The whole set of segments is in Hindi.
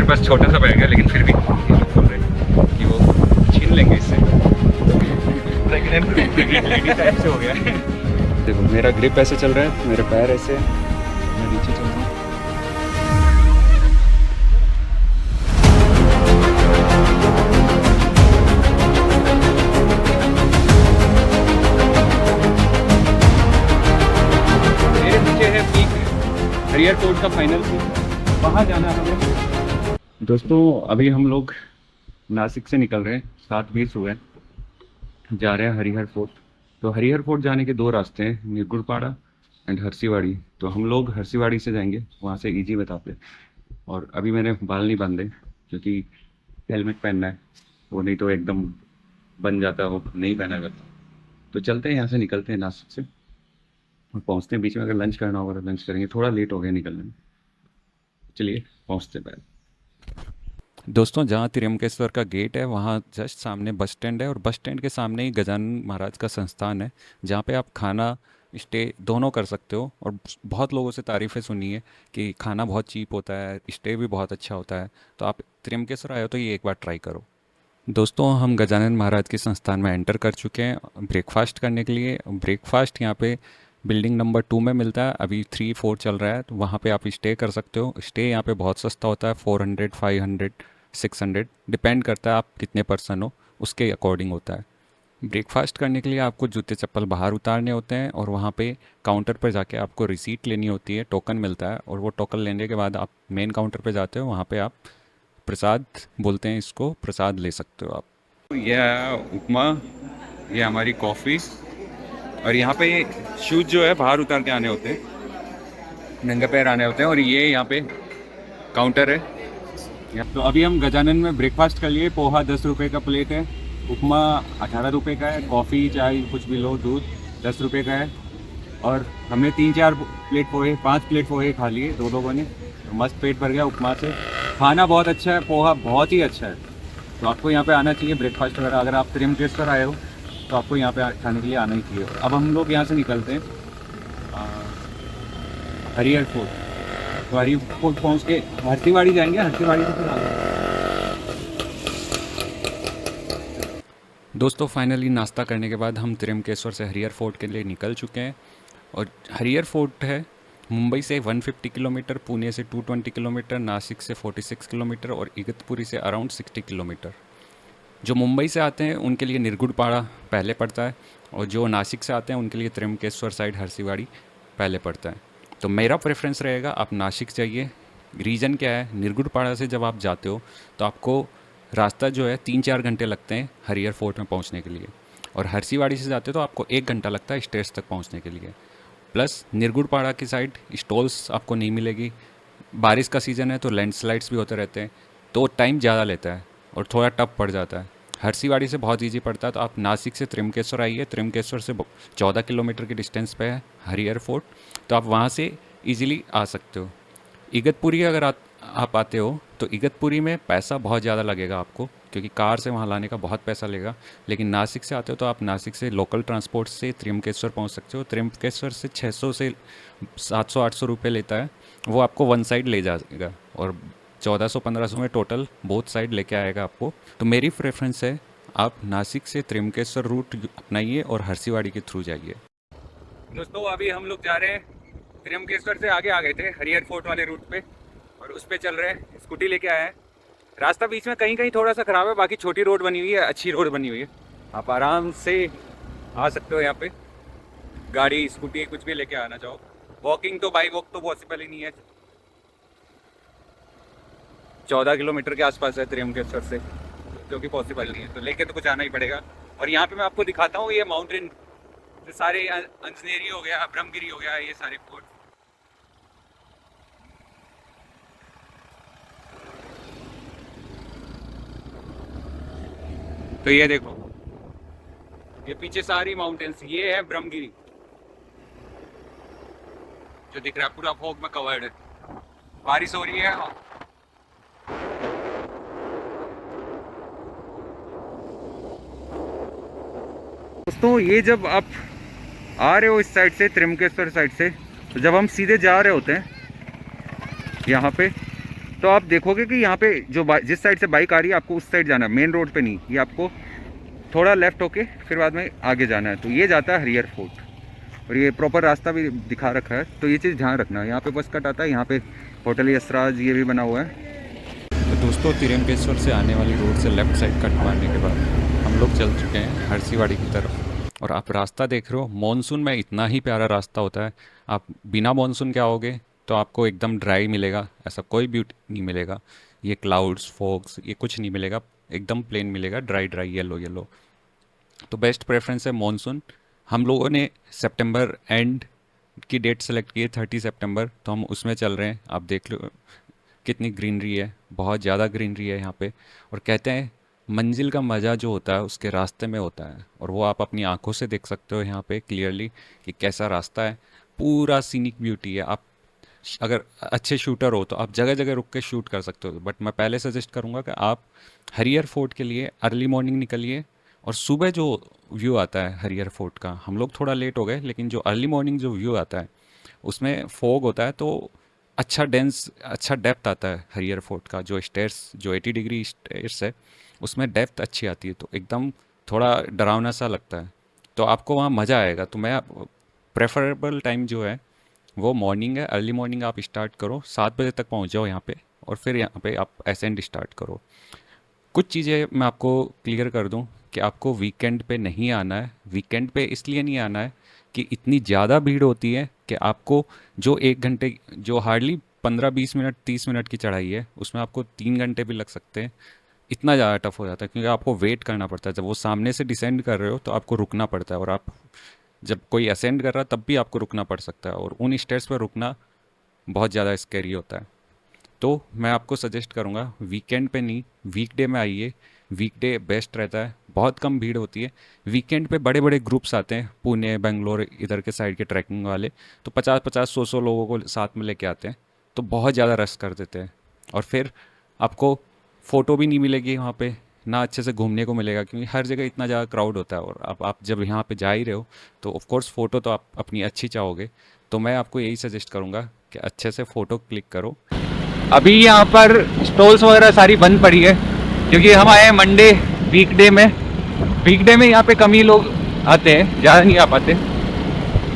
मेरे पास छोटा सा बैग है, लेकिन फिर भी ये लोग बोल रहे हैं कि वो छीन लेंगे इससे। प्रेग्नेंट लेडी टाइप से हो गया है। देखो मेरा ग्रिप ऐसे चल रहा है, मेरे पैर ऐसे, मैं नीचे चल रहा हूँ। मेरे पीछे है पीक, हरियर फोर्ट का फाइनल पीक, वहाँ जाना है हमें। दोस्तों अभी हम लोग नासिक से निकल रहे हैं, 7:20 हुए, जा रहे हैं हरिहर फोर्ट। तो हरिहर फोर्ट जाने के दो रास्ते हैं, निर्गुड़पाड़ा एंड हरसीवाड़ी। तो हम लोग हरसीवाड़ी से जाएंगे, वहाँ से इजी बताते हैं। और अभी मैंने बाल नहीं बांधे क्योंकि हेलमेट पहनना है, वो नहीं तो एकदम बन जाता है, वो नहीं पहना करता। तो चलते हैं, यहाँ से निकलते हैं नासिक से और पहुँचते हैं। बीच में अगर लंच करना होगा तो लंच करेंगे, थोड़ा लेट हो गया निकलने में। चलिए पहुँचते हैं पहले। दोस्तों जहाँ त्र्यंबकेश्वर का गेट है वहाँ जस्ट सामने बस स्टैंड है, और बस स्टैंड के सामने ही गजानन महाराज का संस्थान है, जहाँ पे आप खाना स्टे दोनों कर सकते हो। और बहुत लोगों से तारीफ़ें सुनी है कि खाना बहुत चीप होता है, स्टे भी बहुत अच्छा होता है। तो आप त्र्यंबकेश्वर आए हो तो ये एक बार ट्राई करो। दोस्तों हम गजानन महाराज के संस्थान में एंटर कर चुके हैं ब्रेकफास्ट करने के लिए। ब्रेकफास्ट यहाँ पे बिल्डिंग नंबर 2 में मिलता है, अभी 3-4 चल रहा है, तो वहाँ पे आप स्टे कर सकते हो। स्टे यहाँ पे बहुत सस्ता होता है, 400, 500, 600 डिपेंड करता है आप कितने पर्सन हो, उसके अकॉर्डिंग होता है। ब्रेकफास्ट करने के लिए आपको जूते चप्पल बाहर उतारने होते हैं, और वहाँ पे काउंटर पर जाके आपको रिसीट लेनी होती है, टोकन मिलता है, और वो टोकन लेने के बाद आप मेन काउंटर पे जाते हो, वहाँ पे आप प्रसाद बोलते हैं इसको, प्रसाद ले सकते हो आप। ये उपमा, ये हमारी कॉफ़ी, और यहाँ पे शूज जो है बाहर उतार के आने होते हैं, नंगे पैर आने होते हैं। और ये यहाँ पे काउंटर है। तो अभी हम गजानन में ब्रेकफास्ट कर लिए। पोहा 10 रुपये का प्लेट है, उपमा 18 रुपये का है, कॉफ़ी चाय कुछ भी लो, दूध 10 रुपये का है। और हमने 3-4 प्लेट पोहे, 5 प्लेट पोहे खा लिए दो लोगों ने, तो मस्त पेट भर गया उपमा से। खाना बहुत अच्छा है, पोहा बहुत ही अच्छा है, तो आपको यहाँ पे आना चाहिए ब्रेकफास्ट वगैरह। अगर आप त्र्यंबकेश्वर आए हो तो आपको यहाँ पे खाने के लिए आना ही चाहिए। अब हम लोग यहाँ से निकलते हैं हरिहर फोर्ट। तो हरिहर फोर्ट पहुँच के हरसीवाड़ी जाएंगे, हरसीवाड़ी से फिर आगे। दोस्तों फाइनली नाश्ता करने के बाद हम त्र्यंबकेश्वर से हरिहर फोर्ट के लिए निकल चुके हैं। और हरिहर फोर्ट है मुंबई से 150 किलोमीटर, पुणे से 220 किलोमीटर, नासिक से 46 किलोमीटर, और इगतपुरी से अराउंड 60 किलोमीटर। जो मुंबई से आते हैं उनके लिए निर्गुड़पाड़ा पहले पड़ता है, और जो नासिक से आते हैं उनके लिए त्र्यंबकेश्वर साइड हरसीवाड़ी पहले पड़ता है। तो मेरा प्रेफरेंस रहेगा आप नासिक जाइए। रीज़न क्या है, निर्गुड़पाड़ा से जब आप जाते हो तो आपको रास्ता जो है 3-4 घंटे लगते हैं हरिहर फोर्ट में पहुंचने के लिए, और हरसीवाड़ी से जाते हो तो आपको 1 घंटा लगता है स्टेज तक पहुंचने के लिए। प्लस निर्गुड़पाड़ा की साइड स्टॉल्स आपको नहीं मिलेगी, बारिश का सीज़न है तो लैंडस्लाइड्स भी होते रहते हैं, तो टाइम ज़्यादा लेता है और थोड़ा टफ पड़ जाता है। हरसीवाड़ी से बहुत इजी पड़ता है, तो आप नासिक से त्र्यंबकेश्वर आइए। त्र्यंबकेश्वर से 14 किलोमीटर की डिस्टेंस पे है हरिहर फोर्ट, तो आप वहाँ से इजीली आ सकते हो। इगतपुरी अगर आप आते हो तो इगतपुरी में पैसा बहुत ज़्यादा लगेगा आपको, क्योंकि कार से वहाँ लाने का बहुत पैसा लगेगा। लेकिन नासिक से आते हो तो आप नासिक से लोकल ट्रांसपोर्ट से त्र्यंबकेश्वर पहुँच सकते हो। त्र्यंबकेश्वर से 600 से 700-800 रुपये लेता है, वो आपको वन साइड ले जाएगा, और 1400-1500 में टोटल बोथ साइड लेके आएगा आपको। तो मेरी प्रेफरेंस है आप नासिक से त्र्यंबकेश्वर रूट अपनाइए और हरसीवाड़ी के थ्रू जाइए। दोस्तों अभी हम लोग जा रहे हैं, त्र्यंबकेश्वर से आगे आ गए थे हरिहर फोर्ट वाले रूट पे, और उस पे चल रहे हैं। स्कूटी लेके आए हैं। रास्ता बीच में कहीं कहीं थोड़ा सा ख़राब है, बाकी छोटी रोड बनी हुई है, अच्छी रोड बनी हुई है, आप आराम से आ सकते हो यहाँ पे। गाड़ी स्कूटी कुछ भी लेके आना चाहो। वॉकिंग तो बाई वॉक तो पॉसिबल ही नहीं है, 14 किलोमीटर के आसपास है त्र्यंबकेश्वर से, जो कि पॉसिबल नहीं है, तो लेके तो कुछ आना ही पड़ेगा। और यहाँ पे मैं आपको दिखाता हूँ, ये माउंटेन सारे, अंजनेरी हो गया, ब्रह्मगिरी हो गया, ये सारे फोर्ट। तो ये देखो, ये पीछे सारी माउंटेन्स, ये है ब्रह्मगिरी जो दिख रहा है, पूरा फॉग में कवर्ड है। बारिश हो रही है। दोस्तों ये जब आप आ रहे हो इस साइड से, त्र्यंबकेश्वर साइड से, तो जब हम सीधे जा रहे होते हैं यहाँ पे, तो आप देखोगे कि यहाँ पे जो जिस साइड से बाइक आ रही है आपको उस साइड जाना है, मेन रोड पे नहीं, ये आपको थोड़ा लेफ्ट होके फिर बाद में आगे जाना है। तो ये जाता है हरियर फोर्ट और ये प्रॉपर रास्ता भी दिखा रखा है, तो ये चीज़ ध्यान रखना। यहाँ पे बस कट आता है, यहाँ पे होटल यशराज ये भी बना हुआ है। तो दोस्तों तिरंगेश्वर से आने वाली रोड से लेफ़्ट साइड कट मारने के बाद हम लोग चल चुके हैं हरसीवाड़ी की तरफ। और आप रास्ता देख रहे हो, मॉनसून में इतना ही प्यारा रास्ता होता है। आप बिना मॉनसून के आओगे तो आपको एकदम ड्राई मिलेगा, ऐसा कोई ब्यूटी नहीं मिलेगा। ये क्लाउड्स फॉग्स ये कुछ नहीं मिलेगा, एकदम प्लेन मिलेगा, ड्राई ड्राई येलो येलो। तो बेस्ट प्रेफरेंस है मॉनसून। हम लोगों ने सितंबर एंड की डेट सेलेक्ट की है 30 सितंबर, तो हम उसमें चल रहे हैं। आप देख लो कितनी ग्रीनरी है, बहुत ज़्यादा ग्रीनरी है यहाँ पे। और कहते हैं मंजिल का मज़ा जो होता है उसके रास्ते में होता है, और वो आप अपनी आंखों से देख सकते हो यहाँ पे क्लियरली कि कैसा रास्ता है। पूरा सीनिक ब्यूटी है। आप अगर अच्छे शूटर हो तो आप जगह जगह रुक के शूट कर सकते हो, बट मैं पहले सजेस्ट करूँगा कि आप हरियर फोर्ट के लिए अर्ली मॉर्निंग निकलिए। और सुबह जो व्यू आता है हरियर फोर्ट का, हम लोग थोड़ा लेट हो गए, लेकिन जो अर्ली मॉर्निंग जो व्यू आता है उसमें फोग होता है, तो अच्छा डेंस अच्छा डेप्थ आता है हरियर फोर्ट का। जो स्टेयर्स जो 80 डिग्री स्टेयर्स है उसमें डेप्थ अच्छी आती है, तो एकदम थोड़ा डरावना सा लगता है। तो आपको वहाँ मज़ा आएगा। तो मैं प्रेफरेबल टाइम जो है वो मॉर्निंग है। अर्ली मॉर्निंग आप स्टार्ट करो, 7 बजे तक पहुँच जाओ यहाँ पे, और फिर यहाँ पे आप असेंड स्टार्ट करो। कुछ चीज़ें मैं आपको क्लियर कर दूं कि आपको वीकेंड पे नहीं आना है। वीकेंड पे इसलिए नहीं आना है कि इतनी ज़्यादा भीड़ होती है कि आपको जो 1 घंटे जो हार्डली 15-20 मिनट 30 मिनट की चढ़ाई है उसमें आपको 3 घंटे भी लग सकते हैं। इतना ज़्यादा टफ हो जाता है क्योंकि आपको वेट करना पड़ता है। जब वो सामने से डिसेंड कर रहे हो तो आपको रुकना पड़ता है, और आप जब कोई असेंड कर रहा है तब भी आपको रुकना पड़ सकता है, और उन स्टेयर्स पर रुकना बहुत ज़्यादा स्कैरी होता है। तो मैं आपको सजेस्ट करूँगा वीकेंड पे नहीं, वीकडे में आइए। वीकडे बेस्ट रहता है, बहुत कम भीड़ होती है। वीकेंड पे बड़े बड़े ग्रुप्स आते हैं, पुणे बेंगलोर इधर के साइड के ट्रैकिंग वाले, तो 50-50 100-100 लोगों को साथ में लेके आते हैं, तो बहुत ज़्यादा रश कर देते हैं। और फिर आपको फ़ोटो भी नहीं मिलेगी वहाँ पे, ना अच्छे से घूमने को मिलेगा, क्योंकि हर जगह इतना ज़्यादा क्राउड होता है। और आप जब यहाँ पे जा ही रहे हो तो ऑफ कोर्स फ़ोटो तो आप अपनी अच्छी चाहोगे। तो मैं आपको यही सजेस्ट करूँगा कि अच्छे से फ़ोटो क्लिक करो। अभी यहाँ पर स्टॉल्स वगैरह सारी बंद पड़ी है क्योंकि हम आए हैं मंडे वीकडे में। वीकडे में यहाँ पे कम ही लोग आते हैं, ज़्यादा नहीं आ पाते।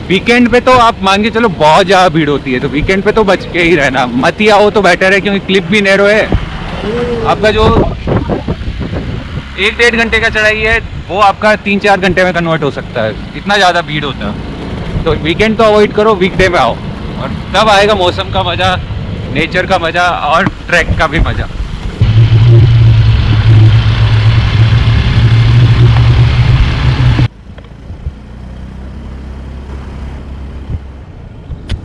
वीकेंड पे तो आप मान के चलो बहुत ज़्यादा भीड़ होती है, तो वीकेंड पे तो बच के ही रहना, मत ही आओ तो बेटर है, क्योंकि क्लिप भी नैरो है। आपका जो 1-1.5 घंटे का चढ़ाई है वो आपका 3-4 घंटे में कन्वर्ट हो सकता है, इतना ज़्यादा भीड़ होता है। तो वीकेंड तो अवॉइड करो, वीकडे में आओ, और तब आएगा मौसम का मज़ा, नेचर का मज़ा और ट्रैक का भी मज़ा।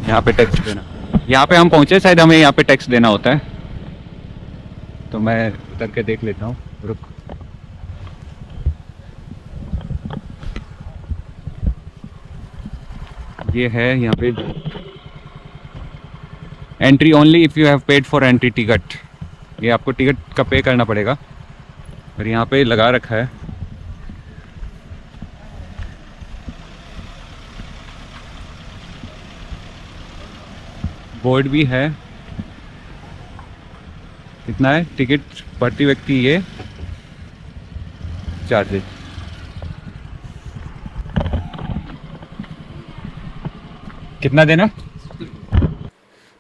यहाँ पे टैक्स देना, यहाँ पे हम पहुँचे, शायद हमें यहाँ पे टैक्स देना होता है, तो मैं उतर के देख लेता हूँ, रुक। ये है यहाँ पे entry only if you have paid for entry ticket. ये आपको टिकट का पे करना पड़ेगा, और यहाँ पे लगा रखा है बोर्ड भी है। कितना है टिकट प्रति व्यक्ति, ये चार्जेस। कितना देना?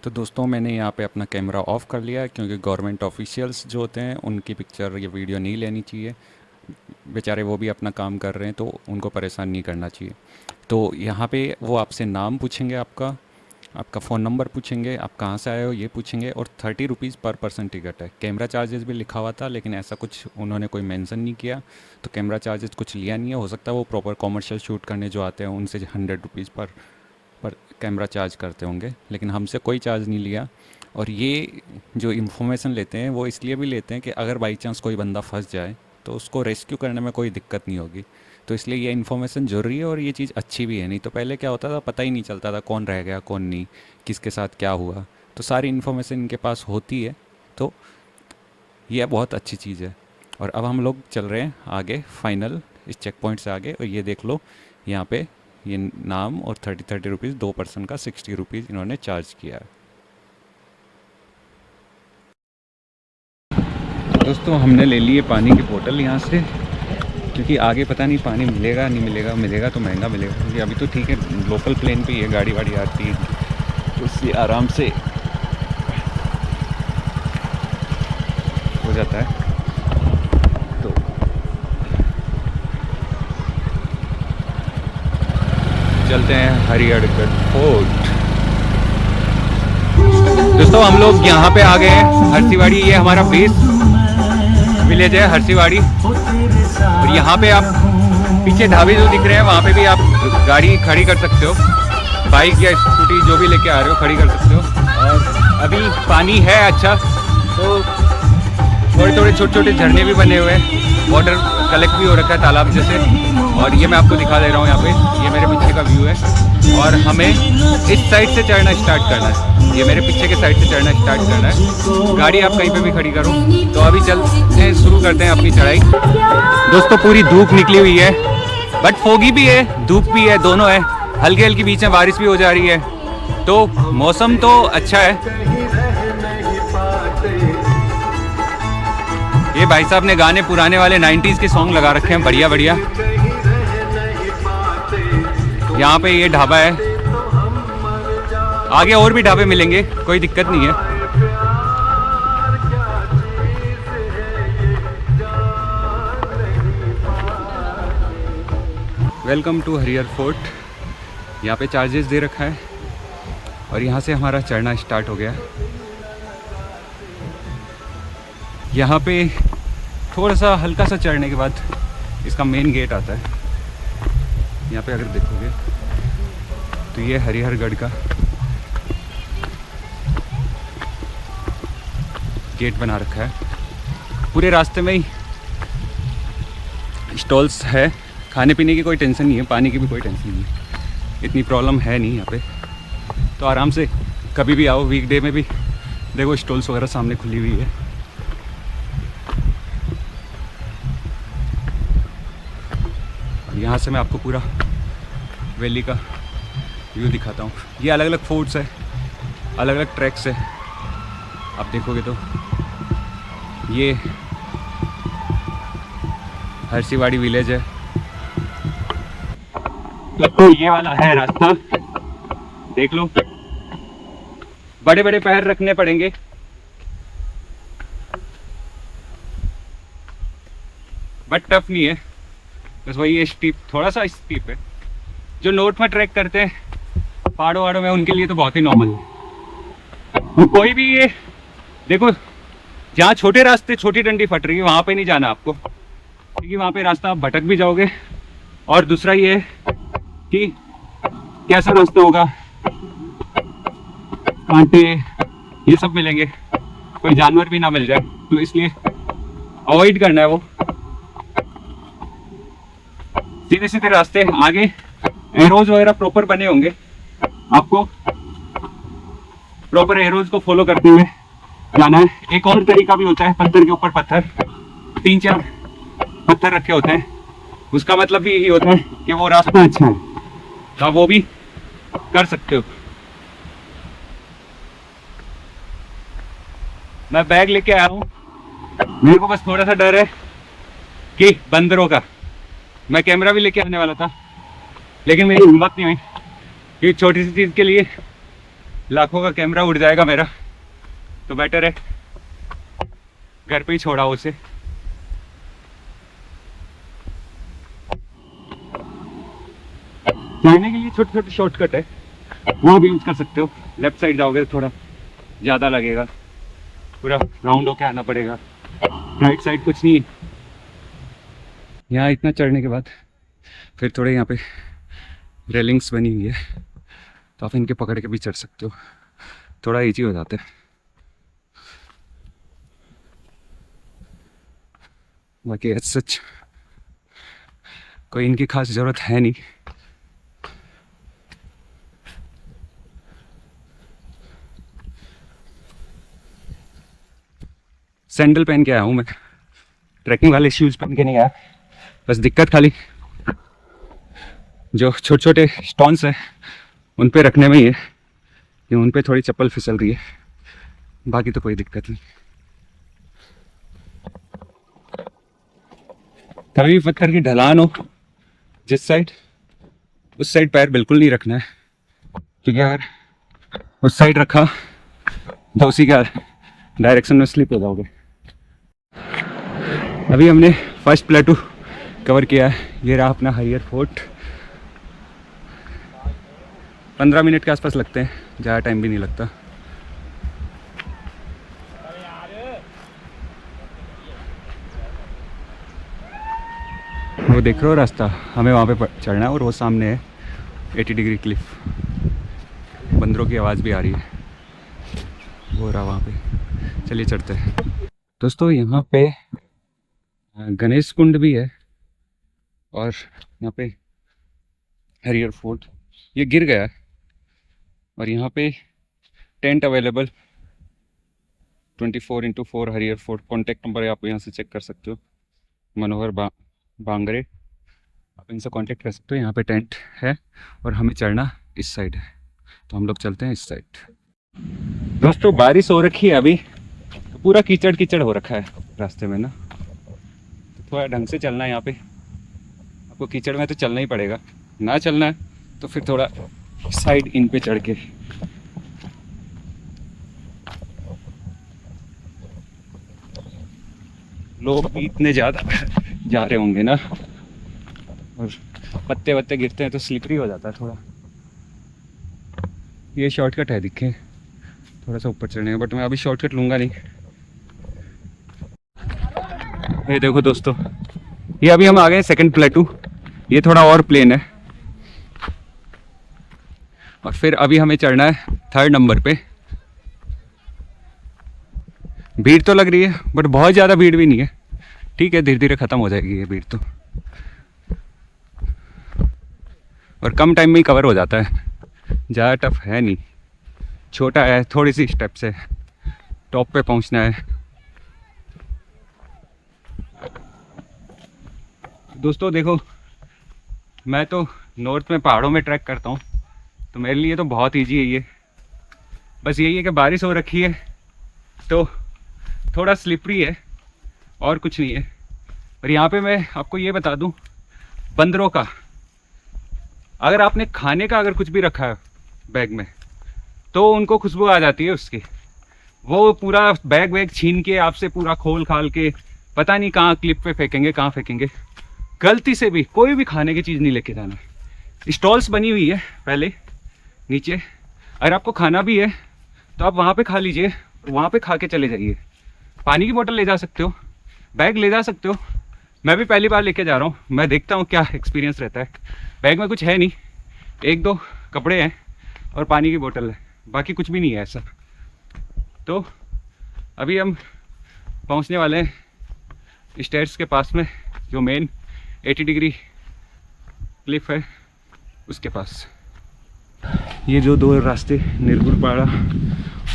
तो दोस्तों मैंने यहाँ पे अपना कैमरा ऑफ़ कर लिया है, क्योंकि गवर्नमेंट ऑफिशियल्स जो होते हैं उनकी पिक्चर या वीडियो नहीं लेनी चाहिए। बेचारे वो भी अपना काम कर रहे हैं, तो उनको परेशान नहीं करना चाहिए। तो यहाँ पे वो आपसे नाम पूछेंगे, आपका आपका फ़ोन नंबर पूछेंगे, आप कहाँ से आए हो ये पूछेंगे, और 30 रुपीज़ पर पर्सन टिकट है। कैमरा चार्जेस भी लिखा हुआ था, लेकिन ऐसा कुछ उन्होंने कोई मेंशन नहीं किया, तो कैमरा चार्जेस कुछ लिया नहीं है। हो सकता है वो प्रॉपर कॉमर्शियल शूट करने जो आते हैं उनसे 100 रुपीज़ पर कैमरा चार्ज करते होंगे, लेकिन हमसे कोई चार्ज नहीं लिया। और ये जो इन्फॉर्मेशन लेते हैं वो इसलिए भी लेते हैं कि अगर बाई चांस कोई बंदा फंस जाए तो उसको रेस्क्यू करने में कोई दिक्कत नहीं होगी। तो इसलिए ये इन्फॉर्मेशन ज़रूरी है, और ये चीज़ अच्छी भी है। नहीं तो पहले क्या होता था, पता ही नहीं चलता था कौन रह गया कौन नहीं, किसके साथ क्या हुआ। तो सारी इन्फॉर्मेशन इनके पास होती है, तो ये बहुत अच्छी चीज़ है। और अब हम लोग चल रहे हैं आगे, फाइनल इस चेक पॉइंट से आगे। और ये देख लो यहाँ पे ये नाम, और 30 रुपीज़ 2 पर्सन का 60 रुपीज़ इन्होंने चार्ज किया है। दोस्तों हमने ले लिए पानी की बोतल यहाँ से, क्योंकि आगे पता नहीं पानी मिलेगा नहीं मिलेगा, मिलेगा तो महंगा मिलेगा, क्योंकि अभी तो ठीक है लोकल प्लेन पे ही है, गाड़ी वाड़ी आती है तो उससे आराम से हो जाता है। तो चलते हैं हरिहरगढ़ फोर्ट। दोस्तों हम लोग यहाँ पे आ गए हैं, हरसीवाड़ी, ये हमारा बेस विलेज है हरसीवाड़ी। और यहाँ पे आप पीछे ढाबे जो दिख रहे हैं वहाँ पे भी आप गाड़ी खड़ी कर सकते हो, बाइक या स्कूटी जो भी लेके आ रहे हो खड़ी कर सकते हो। और अभी पानी है अच्छा, तो थोड़े थोड़े छोटे छोटे झरने भी बने हुए हैं, वाटर कलेक्ट भी हो रखा है तालाब जैसे। और ये मैं आपको दिखा दे रहा हूँ, यहाँ पे ये मेरे पीछे का व्यू है। और हमें इस साइड से चढ़ना स्टार्ट करना है, ये मेरे पीछे के साइड से चढ़ना स्टार्ट करना है। गाड़ी आप कहीं पे भी खड़ी करो। तो अभी चलते हैं, शुरू करते हैं अपनी चढ़ाई। दोस्तों पूरी धूप निकली हुई है, बट फोगी भी है, धूप भी है, दोनों है। हल्की हल्की बीच में बारिश भी हो जा रही है, तो मौसम तो अच्छा है। ये भाई साहब ने गाने पुराने वाले 90s के सॉन्ग लगा रखे हैं, बढ़िया बढ़िया। यहाँ पे ये ढाबा है, आगे और भी ढाबे मिलेंगे, कोई दिक्कत नहीं है। Welcome to Harihar fort. यहाँ पे चार्जेस दे रखा है और यहाँ से हमारा चढ़ना स्टार्ट हो गया। यहाँ पे थोड़ा सा हल्का सा चढ़ने के बाद इसका मेन गेट आता है। यहाँ पे अगर देखोगे तो ये हरिहरगढ़ का गेट बना रखा है। पूरे रास्ते में ही स्टॉल्स है, खाने पीने की कोई टेंशन नहीं है, पानी की भी कोई टेंशन नहीं है, इतनी प्रॉब्लम है नहीं यहाँ पे। तो आराम से कभी भी आओ, वीकडे में भी देखो स्टॉल्स वगैरह सामने खुली हुई है। यहाँ से मैं आपको पूरा वैली का व्यू दिखाता हूँ। ये अलग अलग फोर्ट्स है, अलग अलग ट्रैक्स है। आप देखोगे तो ये हरसीवाड़ी विलेज है। तो ये वाला है रास्ता, देख लो। बड़े बड़े पैर रखने पड़ेंगे, बट टफ नहीं है, बस वही है स्टीप, थोड़ा सा स्टीप है। जो नोट में ट्रैक करते हैं पहाड़ों वहाड़ों में, उनके लिए तो बहुत ही नॉर्मल है। कोई भी ये देखो, जहाँ छोटे रास्ते छोटी डंडी फट रही है वहाँ पे नहीं जाना आपको, क्योंकि वहाँ पे रास्ता आप भटक भी जाओगे। और दूसरा ये कि कैसा रास्ता होगा, कांटे ये सब मिलेंगे, कोई जानवर भी ना मिल जाए, तो इसलिए अवॉइड करना है वो। सीधे सीधे रास्ते, आगे एरोज वगैरह प्रॉपर बने होंगे, आपको प्रॉपर एरोज को फॉलो करते हुए जाना है। एक और तरीका भी होता है, पत्थर के ऊपर पत्थर, 3-4 पत्थर रखे होते हैं, उसका मतलब भी यही होता है कि वो रास्ता अच्छा है, तो आप वो भी कर सकते हो। मैं बैग लेके आया हूँ, मेरे को बस थोड़ा सा डर है कि बंदरों का। मैं कैमरा भी लेके आने वाला था, लेकिन मेरी हिम्मत नहीं हुई, कि छोटी सी चीज़ के लिए लाखों का कैमरा उड़ जाएगा मेरा, तो बेटर है घर पे ही छोड़ा उसे। जाने के लिए छोटे छोटे शॉर्टकट है, वो भी यूज कर सकते हो। लेफ्ट साइड जाओगे तो थोड़ा ज़्यादा लगेगा, पूरा राउंड होके आना पड़ेगा। राइट साइड कुछ नहीं है। यहाँ इतना चढ़ने के बाद फिर थोड़े यहाँ पे रेलिंग्स बनी हुई है, तो आप इनके पकड़ के भी चढ़ सकते हो, थोड़ा ईजी हो जाता है। बाकी एज सच कोई इनकी खास ज़रूरत है नहीं। सैंडल पहन के आया हूँ मैं, ट्रैकिंग वाले शूज़ पहन के नहीं आया। बस दिक्कत खाली जो छोटे छोटे स्टोन्स हैं उन पे रखने में ही है, कि उन पे थोड़ी चप्पल फिसल रही है, बाकी तो कोई दिक्कत नहीं। कभी भी पत्थर की ढलान हो जिस साइड, उस साइड पैर बिल्कुल नहीं रखना है, क्योंकि अगर उस साइड रखा तो उसी का डायरेक्शन में स्लिप हो जाओगे। अभी हमने फर्स्ट प्लेटू कवर किया है। ये रहा अपना हरियर फोर्ट। 15 मिनट के आसपास लगते हैं, ज़्यादा टाइम भी नहीं लगता। वो देख रहे हो रास्ता, हमें वहाँ पे चढ़ना है और वो सामने है 80 डिग्री क्लिफ। बंदरों की आवाज़ भी आ रही है, वो रहा वहाँ पे। चलिए चढ़ते हैं। दोस्तों यहाँ पे गणेश कुंड भी है और यहाँ पे हरियर फोर्ट। ये गिर गया है और यहाँ पे टेंट अवेलेबल 24x4 हरियर फोर्ट। कॉन्टैक्ट नंबर है, आप यहाँ से चेक कर सकते हो। मनोहर बांगरे, आप इनसे कांटेक्ट कर सकते हो। यहाँ पे टेंट है और हमें चढ़ना इस साइड है, तो हम लोग चलते हैं इस साइड। दोस्तों बारिश हो रखी है अभी, तो पूरा कीचड़ कीचड़ हो रखा है रास्ते में ना, तो थोड़ा ढंग से चलना है। यहाँ पे आपको कीचड़ में तो चलना ही पड़ेगा, ना चलना है तो फिर थोड़ा साइड इन पे चढ़ के। लोग भी इतने ज़्यादा जा रहे होंगे ना, और पत्ते वत्ते गिरते हैं तो स्लिपरी हो जाता है थोड़ा। ये शॉर्टकट है, दिखे थोड़ा सा ऊपर चढ़ने का, बट मैं अभी शॉर्टकट लूँगा नहीं। ये देखो दोस्तों, ये अभी हम आ गए सेकंड प्लेटू। ये थोड़ा और प्लेन है और फिर अभी हमें चढ़ना है थर्ड नंबर पे। भीड़ तो लग रही है बट बहुत ज़्यादा भीड़ भी नहीं है, ठीक है, धीरे धीरे ख़त्म हो जाएगी ये भीड़ तो, और कम टाइम में ही कवर हो जाता है। ज़्यादा टफ है नहीं, छोटा है, थोड़ी सी स्टेप्स है, टॉप पे पहुंचना है। दोस्तों देखो, मैं तो नॉर्थ में पहाड़ों में ट्रैक करता हूँ, तो मेरे लिए तो बहुत ईजी है ये। बस यही है कि बारिश हो रखी है तो थोड़ा स्लिपरी है और कुछ नहीं है। और यहाँ पे मैं आपको ये बता दूँ, बंदरों का, अगर आपने खाने का अगर कुछ भी रखा है बैग में तो उनको खुशबू आ जाती है उसकी। वो पूरा बैग वैग छीन के आपसे पूरा खोल खाल के पता नहीं कहाँ क्लिप पे फेंकेंगे, कहाँ फेंकेंगे। गलती से भी कोई भी खाने की चीज़ नहीं लेके जाना। स्टॉल्स बनी हुई है पहले नीचे, अगर आपको खाना भी है तो आप वहाँ पे खा लीजिए, वहाँ पे खा के चले जाइए। पानी की बोतल ले जा सकते हो, बैग ले जा सकते हो। मैं भी पहली बार लेके जा रहा हूँ, मैं देखता हूँ क्या एक्सपीरियंस रहता है। बैग में कुछ है नहीं, 1-2 कपड़े हैं और पानी की बोतल है, बाकी कुछ भी नहीं है ऐसा। तो अभी हम पहुँचने वाले हैं स्टेयर्स के पास में, जो मेन 80 डिग्री क्लिफ है उसके पास। ये जो 2 रास्ते, निर्गुण पाड़ा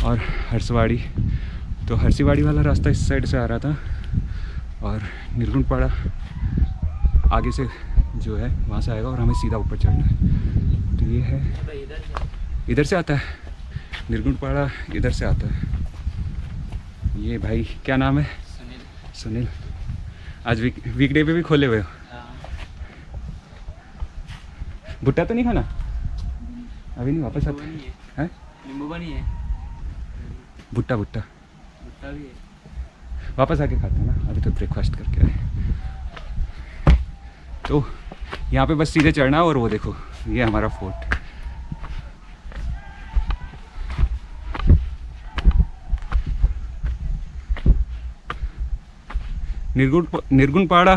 और हरसवाड़ी, तो हरसीवाड़ी वाला रास्ता इस साइड से आ रहा था और निर्गुण पाड़ा आगे से जो है वहाँ से आएगा और हमें सीधा ऊपर चढ़ना है। तो ये है, इधर से आता है निर्गुण पाड़ा, इधर से आता है। ये भाई क्या नाम है? सुनील। आज वीकडे पे भी खोले हुए हो? भुट्टा तो नहीं खाना अभी? नहीं, वापस आते हैं। नींबू पानी है, भुट्टा भी है। वापस आके खाते हैं ना, अभी तो ब्रेकफास्ट करके आए। तो यहाँ पे बस सीधे चढ़ना और वो देखो ये हमारा फोर्ट। निर्गुण पहाड़ा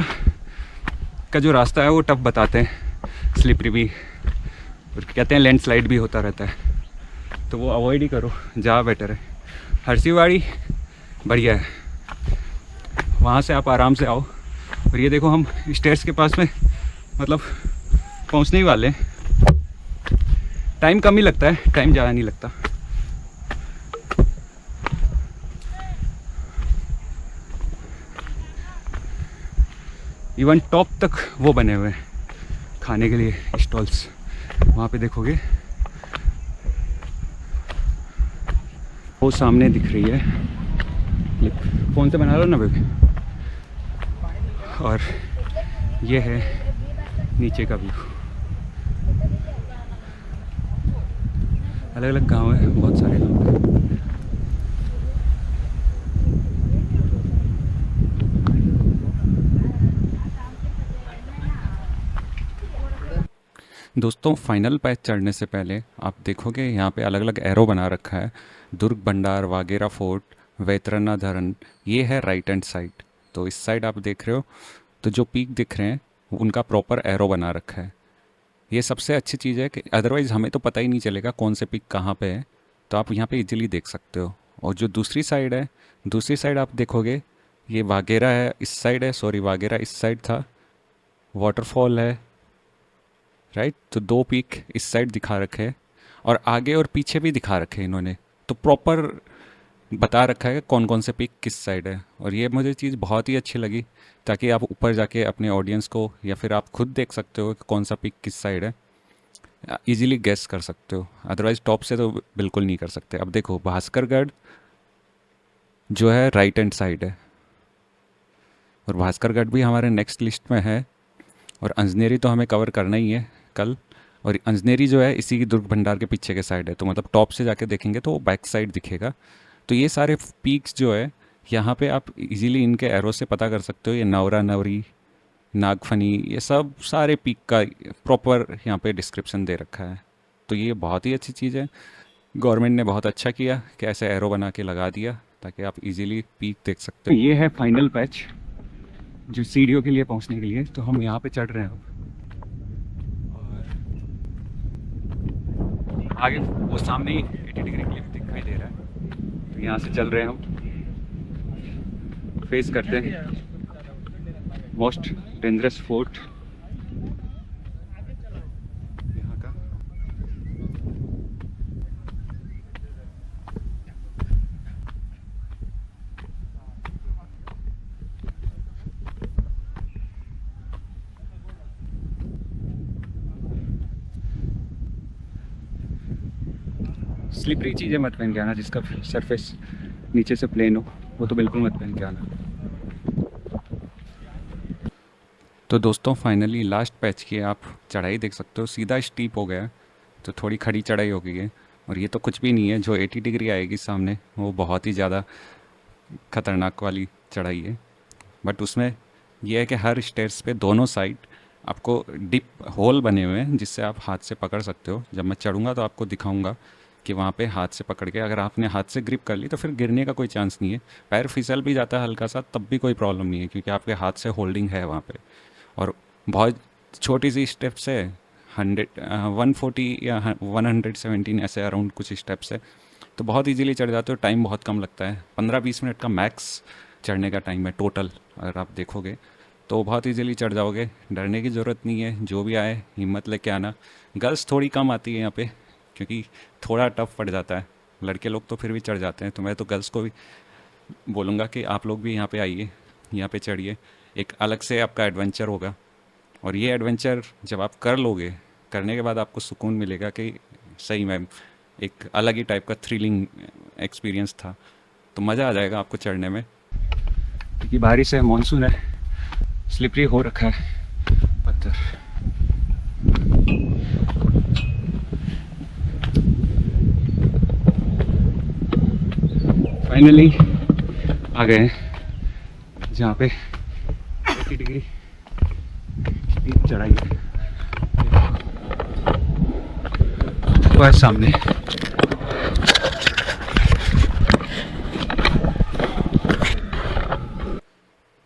का जो रास्ता है वो टफ बताते हैं, स्लिपरी भी, और कहते हैं लैंडस्लाइड भी होता रहता है, तो वो अवॉइड ही करो, जहाँ बेटर है। हरसीवाड़ी बढ़िया है, वहाँ से आप आराम से आओ। और ये देखो हम स्टेयर्स के पास में मतलब पहुँचने ही वाले हैं। टाइम कम ही लगता है, टाइम ज़्यादा नहीं लगता। इवन टॉप तक वो बने हुए हैं खाने के लिए स्टॉल्स, वहाँ पे देखोगे वो सामने दिख रही है, फ़ोन से बना लो ना बेबी। और ये है नीचे का व्यू। अलग अलग गांव है, बहुत सारे लोग हैं। दोस्तों फाइनल पैच चढ़ने से पहले आप देखोगे यहाँ पे अलग अलग एरो बना रखा है। दुर्ग भंडार, वागेरा फोर्ट, वैतरना धरण, ये है राइट हैंड साइड। तो इस साइड आप देख रहे हो तो जो पीक दिख रहे हैं उनका प्रॉपर एरो बना रखा है। ये सबसे अच्छी चीज़ है कि अदरवाइज़ हमें तो पता ही नहीं चलेगा कौन से पीक कहाँ पे है। तो आप यहाँ पे इजीली देख सकते हो। और जो दूसरी साइड है, दूसरी साइड आप देखोगे ये वागेरा है, इस साइड है, सॉरी वागेरा इस साइड था, वाटरफॉल है, राइट। तो दो पीक इस साइड दिखा रखे हैं और आगे और पीछे भी दिखा रखे हैं इन्होंने। तो प्रॉपर बता रखा है कौन कौन से पीक किस साइड है। और ये मुझे चीज़ बहुत ही अच्छी लगी, ताकि आप ऊपर जाके अपने ऑडियंस को या फिर आप खुद देख सकते हो कि कौन सा पीक किस साइड है, इजीली गेस कर सकते हो। अदरवाइज टॉप से तो बिल्कुल नहीं कर सकते। अब देखो भास्करगढ़ जो है राइट हैंड साइड है, और भास्करगढ़ भी हमारे नेक्स्ट लिस्ट में है। और अंजनेरी तो हमें कवर करना ही है कल। और अंजनेरी जो है इसी की दुर्ग भंडार के पीछे के साइड है, तो मतलब टॉप से जाके देखेंगे तो बैक साइड दिखेगा। तो ये सारे पीक्स जो है यहाँ पे आप इजीली इनके एरो से पता कर सकते हो। ये नवरा नवरी, नागफनी, ये सब सारे पीक का प्रॉपर यहाँ पे डिस्क्रिप्शन दे रखा है। तो ये बहुत ही अच्छी चीज़ है। गवर्नमेंट ने बहुत अच्छा किया कि ऐसे एरो बना के लगा दिया ताकि आप इजीली पीक देख सकते हो। ये है फाइनल पैच जो सीढ़ियों के लिए पहुंचने के लिए। तो हम यहाँ पे चढ़ रहे हैं अब, और आगे वो सामने ही 80 डिग्री क्लिफ दिखाई दे रहा है। तो यहाँ से चल रहे हैं हम, फेस करते हैं मोस्ट डेंजरस फोर्ट यहाँ का। स्लिपरी चीज़ें मत पहन के आना, जिसका सरफेस नीचे से प्लेन हो वो तो बिल्कुल मत पहन के आना। तो दोस्तों फाइनली लास्ट पैच की आप चढ़ाई देख सकते हो, सीधा स्टीप हो गया। तो थोड़ी खड़ी चढ़ाई हो गई है, और ये तो कुछ भी नहीं है। जो 80 डिग्री आएगी सामने वो बहुत ही ज़्यादा खतरनाक वाली चढ़ाई है। बट उसमें यह है कि हर स्टेयर्स पे दोनों साइड आपको डिप होल बने हुए हैं, जिससे आप हाथ से पकड़ सकते हो। जब मैं चढ़ूँगा तो आपको दिखाऊंगा कि वहाँ पे हाथ से पकड़ के अगर आपने हाथ से ग्रिप कर ली तो फिर गिरने का कोई चांस नहीं है। पैर फिसल भी जाता है हल्का सा, तब भी कोई प्रॉब्लम नहीं है, क्योंकि आपके हाथ से होल्डिंग है वहाँ पे। और बहुत छोटी सी स्टेप्स है, 140 या 117 ऐसे अराउंड कुछ स्टेप्स है। तो बहुत इजीली चढ़ जाते हो, टाइम बहुत कम लगता है, 15-20 मिनट का मैक्स चढ़ने का टाइम है टोटल। अगर आप देखोगे तो बहुत इजीली चढ़ जाओगे, डरने की ज़रूरत नहीं है। जो भी आए हिम्मत लेके आना। गर्ल्स थोड़ी कम आती है यहाँ पे, क्योंकि थोड़ा टफ पड़ जाता है। लड़के लोग तो फिर भी चढ़ जाते हैं। तो मैं तो गर्ल्स को भी बोलूँगा कि आप लोग भी यहाँ पे आइए, यहाँ पे चढ़िए। एक अलग से आपका एडवेंचर होगा, और ये एडवेंचर जब आप कर लोगे, करने के बाद आपको सुकून मिलेगा कि सही में एक अलग ही टाइप का थ्रिलिंग एक्सपीरियंस था। तो मज़ा आ जाएगा आपको चढ़ने में। क्योंकि बारिश है, मानसून है, स्लिपरी हो रखा है पत्थर। फाइनली आ गए जहाँ पे 80 डिग्री की चढ़ाई है। बस सामने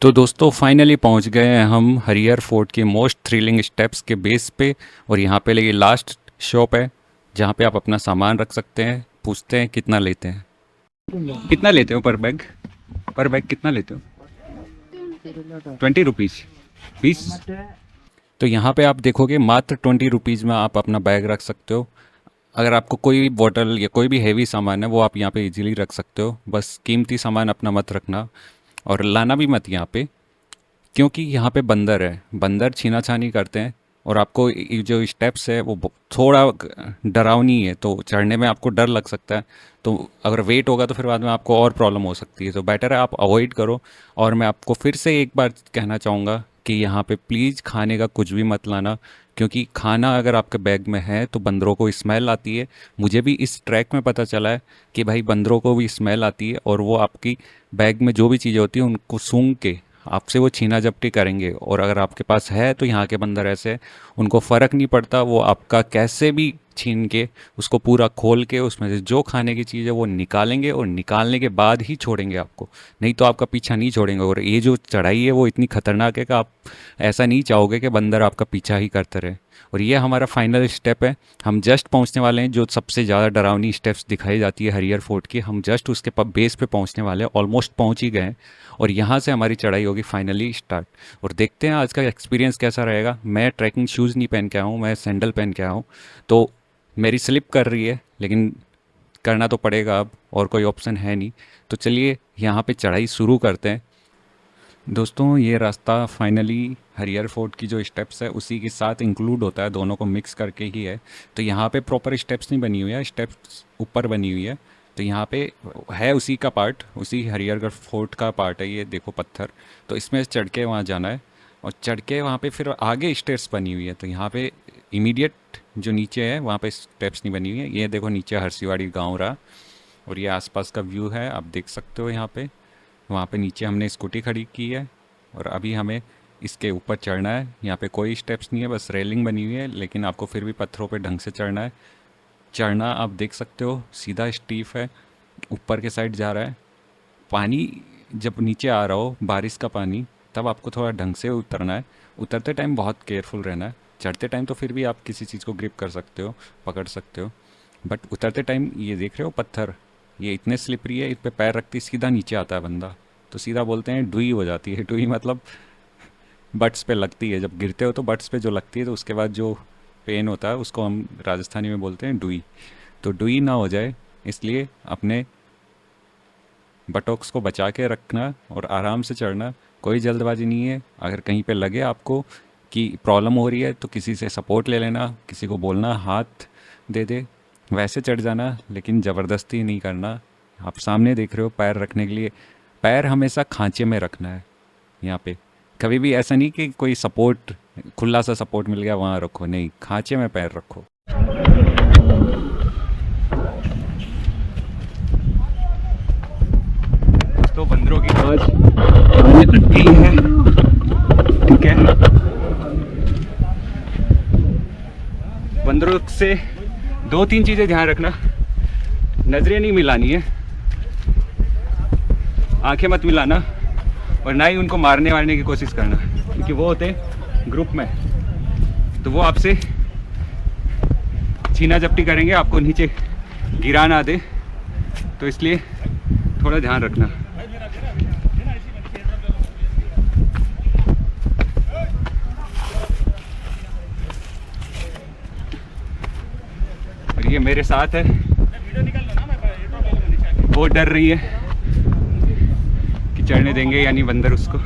तो दोस्तों फाइनली पहुंच गए हैं हम हरियर फोर्ट के मोस्ट थ्रिलिंग स्टेप्स के बेस पे। और यहाँ पे ये लास्ट शॉप है जहाँ पे आप अपना सामान रख सकते हैं। पूछते हैं कितना लेते हैं, कितना लेते हो पर बैग? पर बैग कितना लेते हो? 20 रुपीज़ 20। तो यहाँ पे आप देखोगे मात्र 20 रुपीज़ में आप अपना बैग रख सकते हो। अगर आपको कोई भी बॉटल या कोई भी हैवी सामान है वो आप यहाँ पे इजीली रख सकते हो। बस कीमती सामान अपना मत रखना, और लाना भी मत यहाँ पे, क्योंकि यहाँ पे बंदर है। बंदर छीना छानी करते हैं, और आपको ये जो स्टेप्स है वो थोड़ा डरावनी है, तो चढ़ने में आपको डर लग सकता है। तो अगर वेट होगा तो फिर बाद में आपको और प्रॉब्लम हो सकती है। तो बेटर है आप अवॉइड करो। और मैं आपको फिर से एक बार कहना चाहूँगा कि यहाँ पे प्लीज़ खाने का कुछ भी मत लाना, क्योंकि खाना अगर आपके बैग में है तो बंदरों को स्मेल आती है। मुझे भी इस ट्रैक में पता चला है कि भाई बंदरों को भी स्मेल आती है, और वो आपकी बैग में जो भी चीज़ें होती हैं उनको सूंघ के आपसे वो छीना झपटी करेंगे। और अगर आपके पास है तो यहाँ के बंदर ऐसे हैं, उनको फ़र्क नहीं पड़ता, वो आपका कैसे भी छीन के उसको पूरा खोल के उसमें से जो खाने की चीज़ है वो निकालेंगे, और निकालने के बाद ही छोड़ेंगे आपको, नहीं तो आपका पीछा नहीं छोड़ेंगे। और ये जो चढ़ाई है वो इतनी खतरनाक है कि आप ऐसा नहीं चाहोगे कि बंदर आपका पीछा ही करते रहे। और ये हमारा फाइनल स्टेप है, हम जस्ट पहुंचने वाले हैं। जो सबसे ज़्यादा डरावनी स्टेप्स दिखाई जाती है हरियर फोर्ट की, हम जस्ट उसके बेस पे पहुंचने वाले हैं, ऑलमोस्ट पहुंच ही गए हैं। और यहाँ से हमारी चढ़ाई होगी फाइनली स्टार्ट। और देखते हैं आज का एक्सपीरियंस कैसा रहेगा। मैं ट्रैकिंग शूज़ नहीं पहन के आया हूँ, मैं सैंडल पहन के आया हूँ, तो मेरी स्लिप कर रही है, लेकिन करना तो पड़ेगा अब, और कोई ऑप्शन है नहीं। तो चलिए यहाँ पे चढ़ाई शुरू करते हैं। दोस्तों ये रास्ता फाइनली हरियर फोर्ट की जो स्टेप्स है उसी के साथ इंक्लूड होता है, दोनों को मिक्स करके ही है। तो यहाँ पे प्रॉपर स्टेप्स नहीं बनी हुई है, स्टेप्स ऊपर बनी हुई है। तो यहाँ पे है उसी का पार्ट, उसी हरिहरगढ़ फोर्ट का पार्ट है ये, देखो पत्थर। तो इसमें चढ़ के वहाँ जाना है, और चढ़ के वहाँ पे फिर आगे स्टेप्स बनी हुई है। तो यहाँ पे इमीडिएट जो नीचे है वहाँ पे स्टेप्स नहीं बनी हुई है। ये देखो नीचे हरसीवाड़ी गाँव रहा, और ये आसपास का व्यू है, आप देख सकते हो यहाँ पे। वहाँ पे नीचे हमने स्कूटी खड़ी की है, और अभी हमें इसके ऊपर चढ़ना है। यहाँ पे कोई स्टेप्स नहीं है, बस रेलिंग बनी हुई है, लेकिन आपको फिर भी पत्थरों पे ढंग से चढ़ना है। चढ़ना आप देख सकते हो सीधा स्टीफ है, ऊपर के साइड जा रहा है। पानी जब नीचे आ रहा हो, बारिश का पानी, तब आपको थोड़ा ढंग से उतरना है। उतरते टाइम बहुत केयरफुल रहना है। चढ़ते टाइम तो फिर भी आप किसी चीज़ को ग्रिप कर सकते हो, पकड़ सकते हो, बट उतरते टाइम ये देख रहे हो पत्थर, ये इतने स्लिपरी है, इस पे पैर रखती सीधा नीचे आता है बंदा, तो सीधा बोलते हैं डुई हो जाती है। डुई मतलब बट्स पे लगती है, जब गिरते हो तो बट्स पे जो लगती है, तो उसके बाद जो पेन होता है उसको हम राजस्थानी में बोलते हैं डुई। तो डुई ना हो जाए इसलिए अपने बटोक्स को बचा के रखना और आराम से चढ़ना, कोई जल्दबाजी नहीं है। अगर कहीं पे लगे आपको कि प्रॉब्लम हो रही है तो किसी से सपोर्ट ले लेना, किसी को बोलना हाथ दे दे, वैसे चढ़ जाना, लेकिन ज़बरदस्ती नहीं करना। आप सामने देख रहे हो पैर रखने के लिए, पैर हमेशा खांचे में रखना है। यहाँ पे कभी भी ऐसा नहीं कि कोई सपोर्ट, खुला सा सपोर्ट मिल गया वहाँ रखो, नहीं, खांचे में पैर रखो। तो बंदरों की आवाज आने तक की है, ठीक है। बंदरों से 2-3 चीजें ध्यान रखना, नजरें नहीं मिलानी है, आंखें मत मिलाना, और ना ही उनको मारने की कोशिश करना, क्योंकि वो होते हैं ग्रुप में, तो वो आपसे छीना झपटी करेंगे, आपको नीचे गिरा ना दे, तो इसलिए थोड़ा ध्यान रखना। और ये मेरे साथ है, वो डर रही है कि चढ़ने देंगे या नहीं बंदर उसको।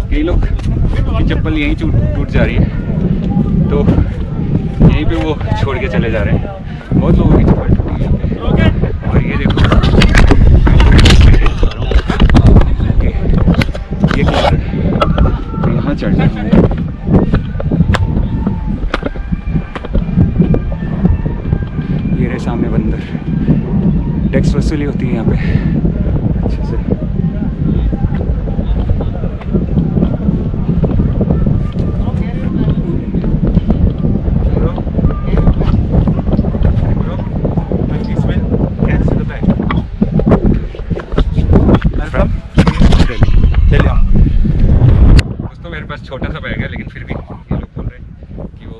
कई लोग की चप्पल यहीं टूट जा रही है, तो यहीं पे वो छोड़ के चले जा रहे हैं। बहुत लोगों की चप्पल टूटी है। और ये देखो ये किनारा है, तो यहाँ चढ़ना है। ये रहे सामने बंदर, टैक्स वसूली होती है यहाँ पे अच्छे से। छोटा सा बैग है, लेकिन फिर भी ये लोग बोल रहे हैं कि वो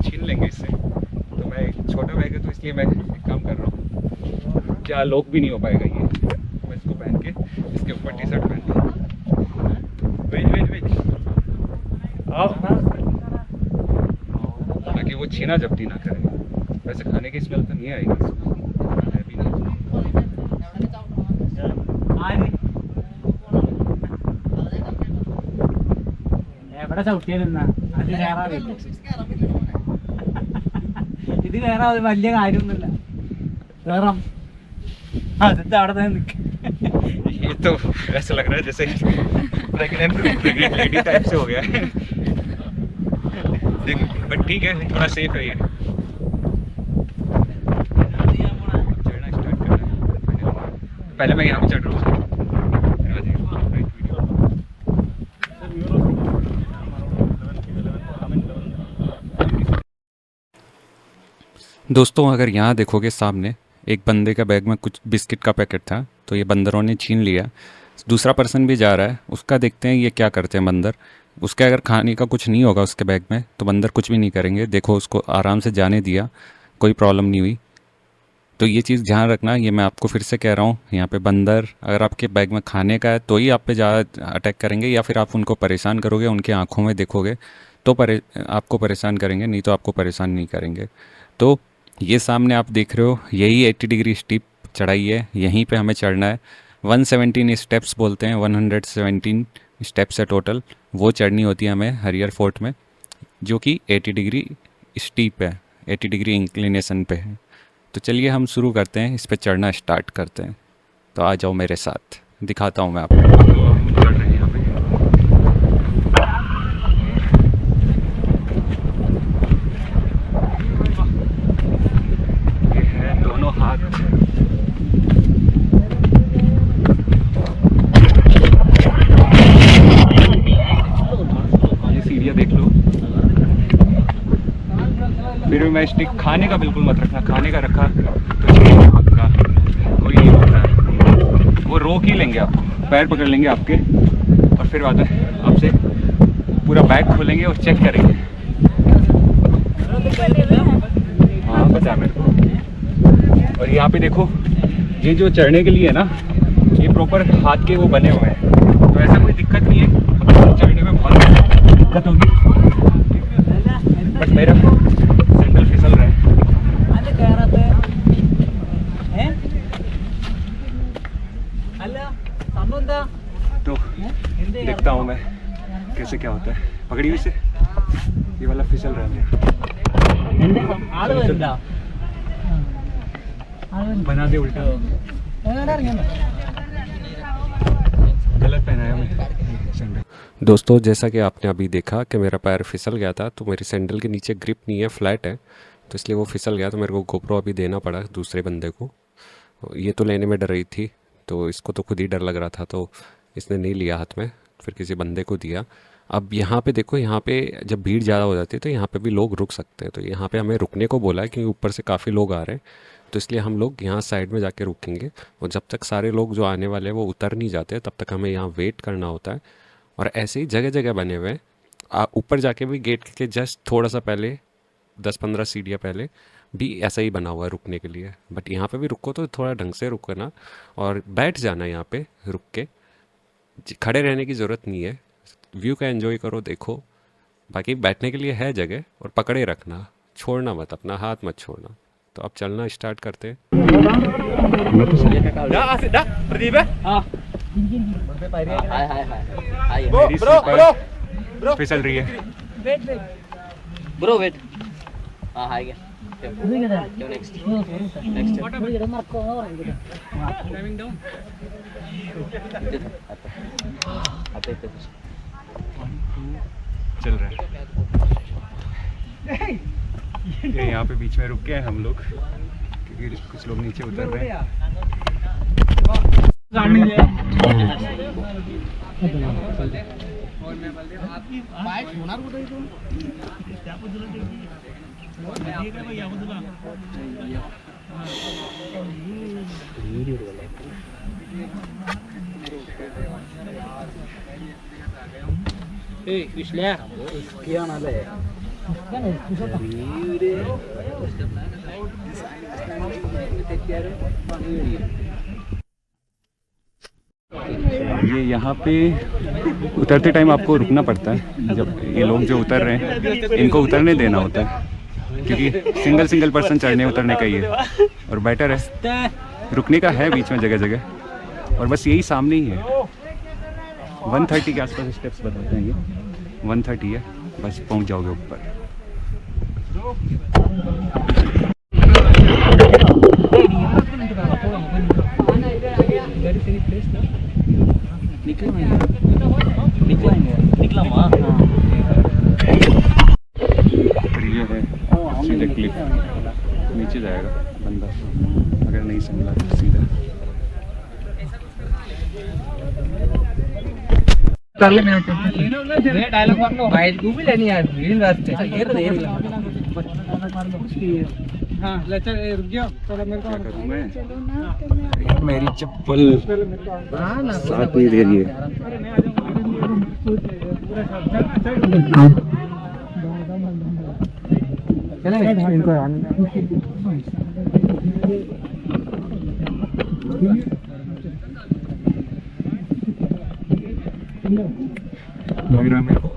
छीन लेंगे इससे, तो मैं छोटा बैग है तो इसलिए मैं एक काम कर रहा हूँ, क्या लॉक भी नहीं हो पाएगा ये, मैं इसको पहन के इसके ऊपर टी शर्ट पहन आओ, ताकि वो छीना झपटी ना करे। वैसे खाने की स्मेल तो नहीं आएगी इसमें, है भी नहीं। ഇത് കയറാൻ വലിയ കാര്യമൊന്നുമില്ല, കയറാം. അതെന്താ അവിടെ തന്നെ നിൽക്കുക. तो ऐसा लग रहा है जैसे प्रेग्नेंट लेडी टाइप से हो गया है। बट ठीक है, थोड़ा सेफ है ये। चढ़ना स्टार्ट कर रहा है। पहले मैं यहाँ पे चढ़ रहा हूँ। दोस्तों अगर यहाँ देखोगे सामने एक बंदे का बैग में कुछ बिस्किट का पैकेट था, तो ये बंदरों ने छीन लिया। दूसरा पर्सन भी जा रहा है, उसका देखते हैं ये क्या करते हैं बंदर। उसके अगर खाने का कुछ नहीं होगा उसके बैग में तो बंदर कुछ भी नहीं करेंगे। देखो उसको आराम से जाने दिया, कोई प्रॉब्लम नहीं हुई। तो ये चीज़ ध्यान रखना, ये मैं आपको फिर से कह रहा हूँ। यहाँ पे बंदर अगर आपके बैग में खाने का है तो ही आप पे ज़्यादा अटैक करेंगे, या फिर आप उनको परेशान करोगे, उनकी आँखों में देखोगे तो आपको परेशान करेंगे, नहीं तो आपको परेशान नहीं करेंगे। तो ये सामने आप देख रहे हो, यही 80 डिग्री स्टीप चढ़ाई है, यहीं पे हमें चढ़ना है। 117 स्टेप्स बोलते हैं, 117 स्टेप्स है टोटल, वो चढ़नी होती है हमें हरियर फोर्ट में, जो कि 80 डिग्री स्टीप है, 80 डिग्री इंक्लिनेशन पे है। तो चलिए हम शुरू करते हैं, इस पे चढ़ना स्टार्ट करते हैं। तो आ जाओ मेरे साथ, दिखाता हूँ मैं आपको। तो हम चढ़ रहे हैं यहाँ पे। ये है दोनों हाथ, ये सीढ़ियाँ देख लो। फिर भी मैं स्टिक खाने का बिल्कुल मत रखना, खाने का रखा तो आपका कोई नहीं होता है, वो रोक ही लेंगे, आप पैर पकड़ लेंगे आपके, और फिर बाद में आपसे पूरा बैग खोलेंगे और चेक करेंगे। हाँ पता है मेरे को। और यहाँ पे देखो, ये जो चढ़ने के लिए है ना, ये प्रॉपर हाथ के वो बने हुए हैं, तो ऐसा कोई दिक्कत नहीं है। चढ़ने में बहुत दिक्कत होगी, बट मेरा सैंडल फिसल रहा है। तो देखता हूँ मैं कैसे क्या होता है। पकड़ी हुई से ये वाला फिसल रहा है। बना दे उल्टा, गलत पहनाया मैं सैंडल। दोस्तों जैसा कि आपने अभी देखा कि मेरा पैर फिसल गया था, तो मेरी सैंडल के नीचे ग्रिप नहीं है, फ्लैट है, तो इसलिए वो फिसल गया। तो मेरे को गोप्रो अभी देना पड़ा दूसरे बंदे को। ये तो लेने में डर रही थी, तो इसको तो खुद ही डर लग रहा था, तो इसने नहीं लिया हाथ में, फिर किसी बंदे को दिया। अब यहाँ पे देखो, यहाँ पे जब भीड़ ज़्यादा हो जाती है तो यहाँ पे भी लोग रुक सकते हैं। तो यहाँ पे हमें रुकने को बोला है क्योंकि ऊपर से काफ़ी लोग आ रहे हैं, तो इसलिए हम लोग यहाँ साइड में जाके रुकेंगे। और जब तक सारे लोग जो आने वाले हैं वो उतर नहीं जाते, तब तक हमें यहाँ वेट करना होता है। और ऐसे ही जगह जगह बने हुए हैं, ऊपर जाके भी गेट के जस्ट थोड़ा सा पहले 10-15 सीढ़ियाँ पहले भी ऐसा ही बना हुआ है रुकने के लिए। बट यहाँ पे भी रुको तो थोड़ा ढंग से रुकना और बैठ जाना यहाँ पे रुक के, खड़े रहने की ज़रूरत नहीं है। व्यू का एंजॉय करो, देखो। बाकी बैठने के लिए है जगह, और पकड़े रखना, छोड़ना मत, अपना हाथ मत छोड़ना। तो अब चलना स्टार्ट करते हैं। फिसल रही है ब्रो, वेट। हाँ आ गया। नेक्स्ट चल रहा है। ये यहाँ पे बीच में रुक गए हम लोग, क्योंकि कुछ लोग नीचे उतर रहे हैं। ये यहाँ पे उतरते टाइम आपको रुकना पड़ता है। जब ये लोग जो उतर रहे हैं इनको उतरने देना होता है, क्योंकि सिंगल पर्सन चढ़ने उतरने का ही है। और बेटर है, रुकने का है बीच में जगह जगह। और बस यही सामने ही है, 130 के आसपास स्टेप्स बताते हैं। ये 130 है, बस पहुँच जाओगे ऊपर। निकला माँ और ये है सीधे क्लिप, नीचे जाएगा बंदा अगर नहीं संभला तो सीधा। डायलॉग मार लो भाई, तू भी लेनी यार रील रास्ते ये तो देख लो। हाँ ले चल रुक जाओ थोड़ा मेरे को करूँ मैं? मेरी चप्पल साथ नहीं दे रही है। लग रहा है मेरे को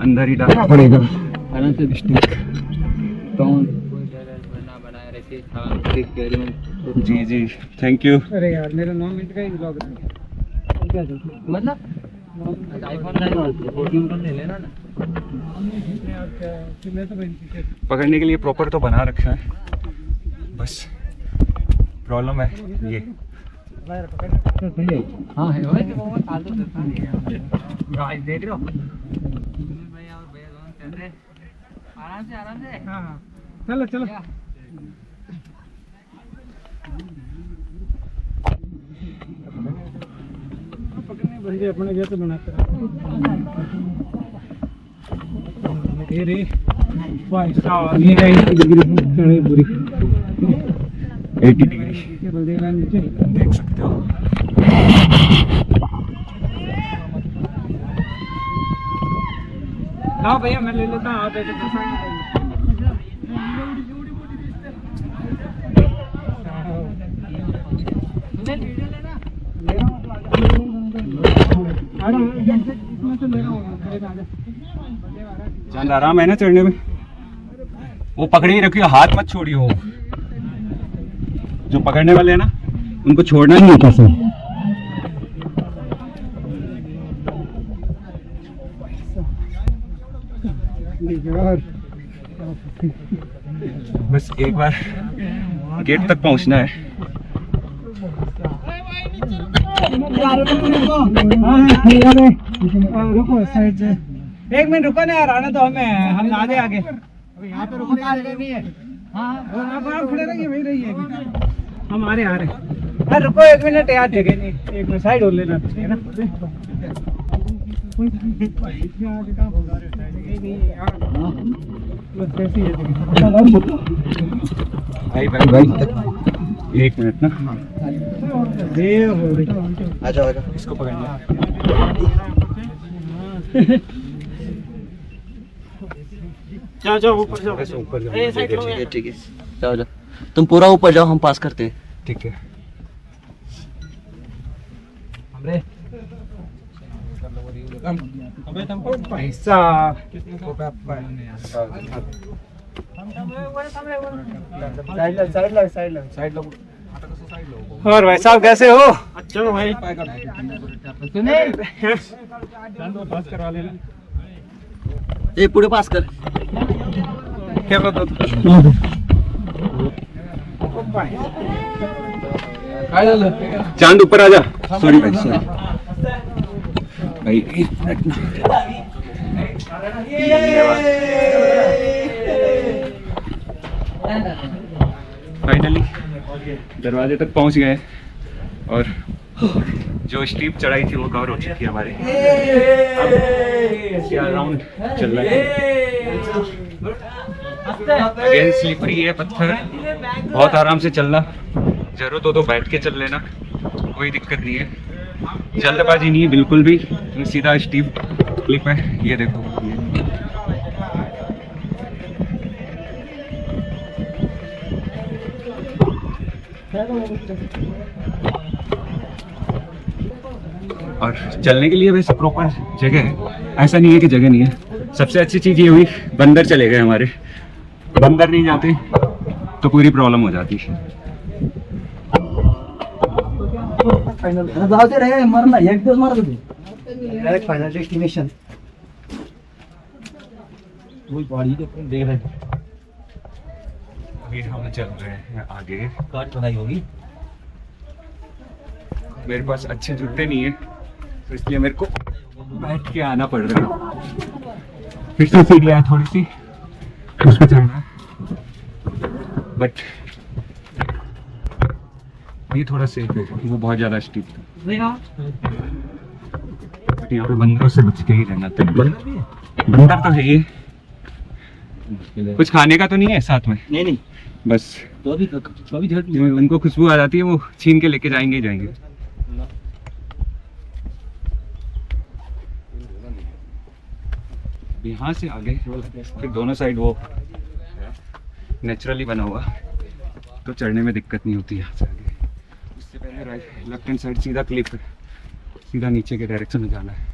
अंदर ही डालना पड़ेगा जी जी थैंक यू। अरे यार मेरा 9 मिनट का ही ब्लॉग है मतलब आईफोन 14 ले लेना ना। पकड़ने के लिए प्रॉपर तो बना रखा है, बस प्रॉब्लम है ये। हाँ है भाई गाइस देख रहे हो भैया और भैया दोनों चल रहे आराम से हाँ चलो चलो पकड़ने बंदे अपने जैसे बनाते हैं रे भाई साहब ये 80 डिग्री चढ़ाई पूरी 80 डिग्री देख सकते हो। हाँ भैया मैं ले लेता हूँ आप ऐसे चांद आराम है ना चढ़ने में? वो पकड़े ही रखियो, हाथ मत छोड़ियो। जो पकड़ने वाले हैं ना उनको छोड़ना नहीं होता सर। बस एक बार गेट तक पहुंचना है। रुको साइड से 1 मिनट रुको ना यार, आने तो हमें हम आगे आगे यहाँ पे रुकने की जगह नहीं है। हाँ आप खड़े रहिए वहीं रहिए, हम आ रहे यार रुको 1 मिनट यार, जगह नहीं, 1 मिनट साइड हो लेना है ना। भाई 1 मिनट ना, आ जाओ इसको पकड़ना। जाओ ऊपर जाओ, ऊपर जाओ। ठीक है जाओ जाओ, तुम पूरा ऊपर जाओ, हम पास करते हैं। ठीक है। पैसा और भाई साहब कैसे हो? अच्छा भाई पास करवा लेना। ये पूरे पास कर क्या बता चांद ऊपर आजा। सॉरी भाई सॉरी भाई, 1 मिनट ना। फाइनली दरवाजे तक पहुंच गए और जो स्टीप चढ़ाई थी वो कवर हो चुकी है हमारी। अब राउंड चल रहा है। अगेन स्लिपरी है पत्थर, बहुत आराम से चलना, जरूरत हो तो बैठ के चल लेना, कोई दिक्कत नहीं है। जल्दबाजी नहीं है बिल्कुल भी, सीधा स्टीप क्लिप है। ये देखो और चलने के लिए वैसे प्रॉपर जगह है, ऐसा नहीं है कि जगह नहीं है। सबसे अच्छी चीज़ ये हुई बंदर चले गए हमारे, बंदर नहीं जाते तो पूरी प्रॉब्लम हो जाती है। जाते रहे मरना एक दिवस मार दो डायरेक्ट फाइनल डेस्टिनेशन। वो बॉडी देख रहे हैं। अभी हम चल रहे हैं आगे। कार्ड बनाई होगी मेरे पास अच्छे जूते नहीं है, तो इसलिए मेरे को बैठ के आना पड़ रहा है। फिर से सीट लिया थोड़ी सी, उस पर चढ़ना है, बट ये थोड़ा सेफ है, वो बहुत ज़्यादा स्टीप था। बट यहाँ पे बंदरों से बच के ही रहना था। बंदर तो है ही। कुछ खाने का तो नहीं है साथ में? नहीं बस तो भी उनको खुशबू आ जाती है, वो छीन के लेके जाएंगे ही जाएंगे। यहाँ से आगे फिर दोनों साइड वो नेचुरली बना हुआ, तो चढ़ने में दिक्कत नहीं होती। यहाँ से आगे उससे पहले राइट लेफ्ट हैंड साइड सीधा क्लिप है, सीधा नीचे के डायरेक्शन में जाना है।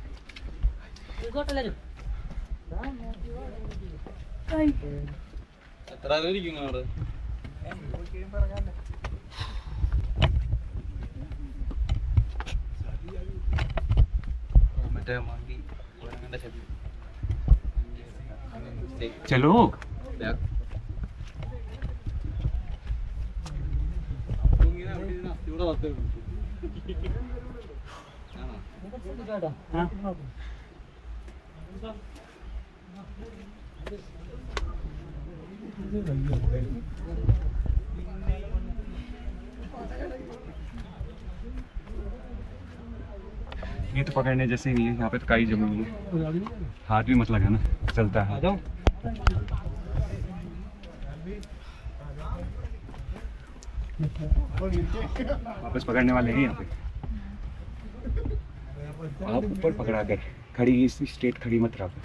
चलो ये तो पकड़ने जैसे नहीं है, यहाँ पे तो काई जमी हुई है, हाथ भी मत लगाना, चलता है। वापस पकड़ने वाले हैं यहाँ पे। आप ऊपर पकड़ा कर खड़ी, स्ट्रेट खड़ी मत रखो।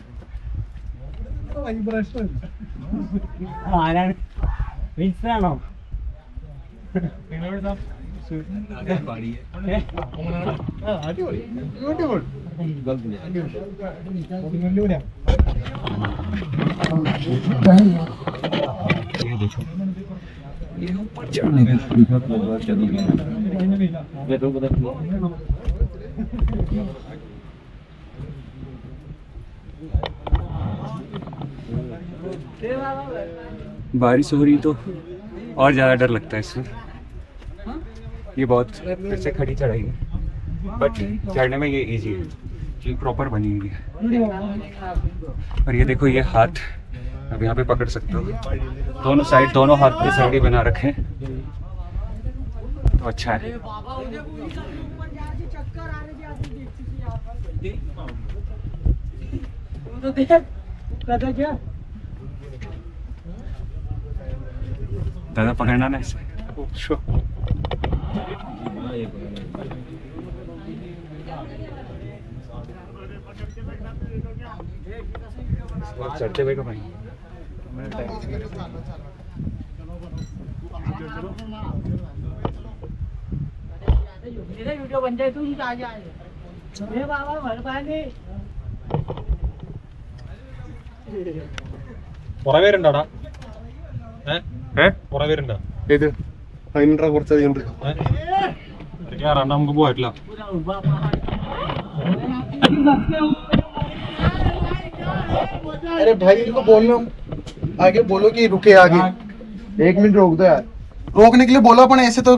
ये देखो, ये ऊपर चढ़ने का बारिश हो रही तो और ज़्यादा डर लगता है इसमें। ये बहुत फिर से खड़ी चढ़ाई है, बट चढ़ने में ये इजी है, ये प्रॉपर बनी हुई है। और ये देखो, ये हाथ अब यहाँ पे पकड़ सकते हो, दोनों साइड, दोनों हाथ पे साइड ही बना रखे हैं, तो अच्छा है। दादा पकड़ना ना इसे। चढ़ते हुए का भाई वीडियो बन जाए, तू ही आ जाए। बाबा मेहरबानी। കുറെ പേരുണ്ടാടാ? കുറെ പേരുണ്ടോ? ഇത് അതിനുണ്ടാ കുറച്ചധികം ഉണ്ട്. കേറാണ്ട് നമുക്ക് പോയിട്ടില്ല. अरे भाई इनको बोलना, आगे बोलो कि रुके आगे, 1 मिनट रोक दो यार। रोकने के लिए बोला, अपन ऐसे तो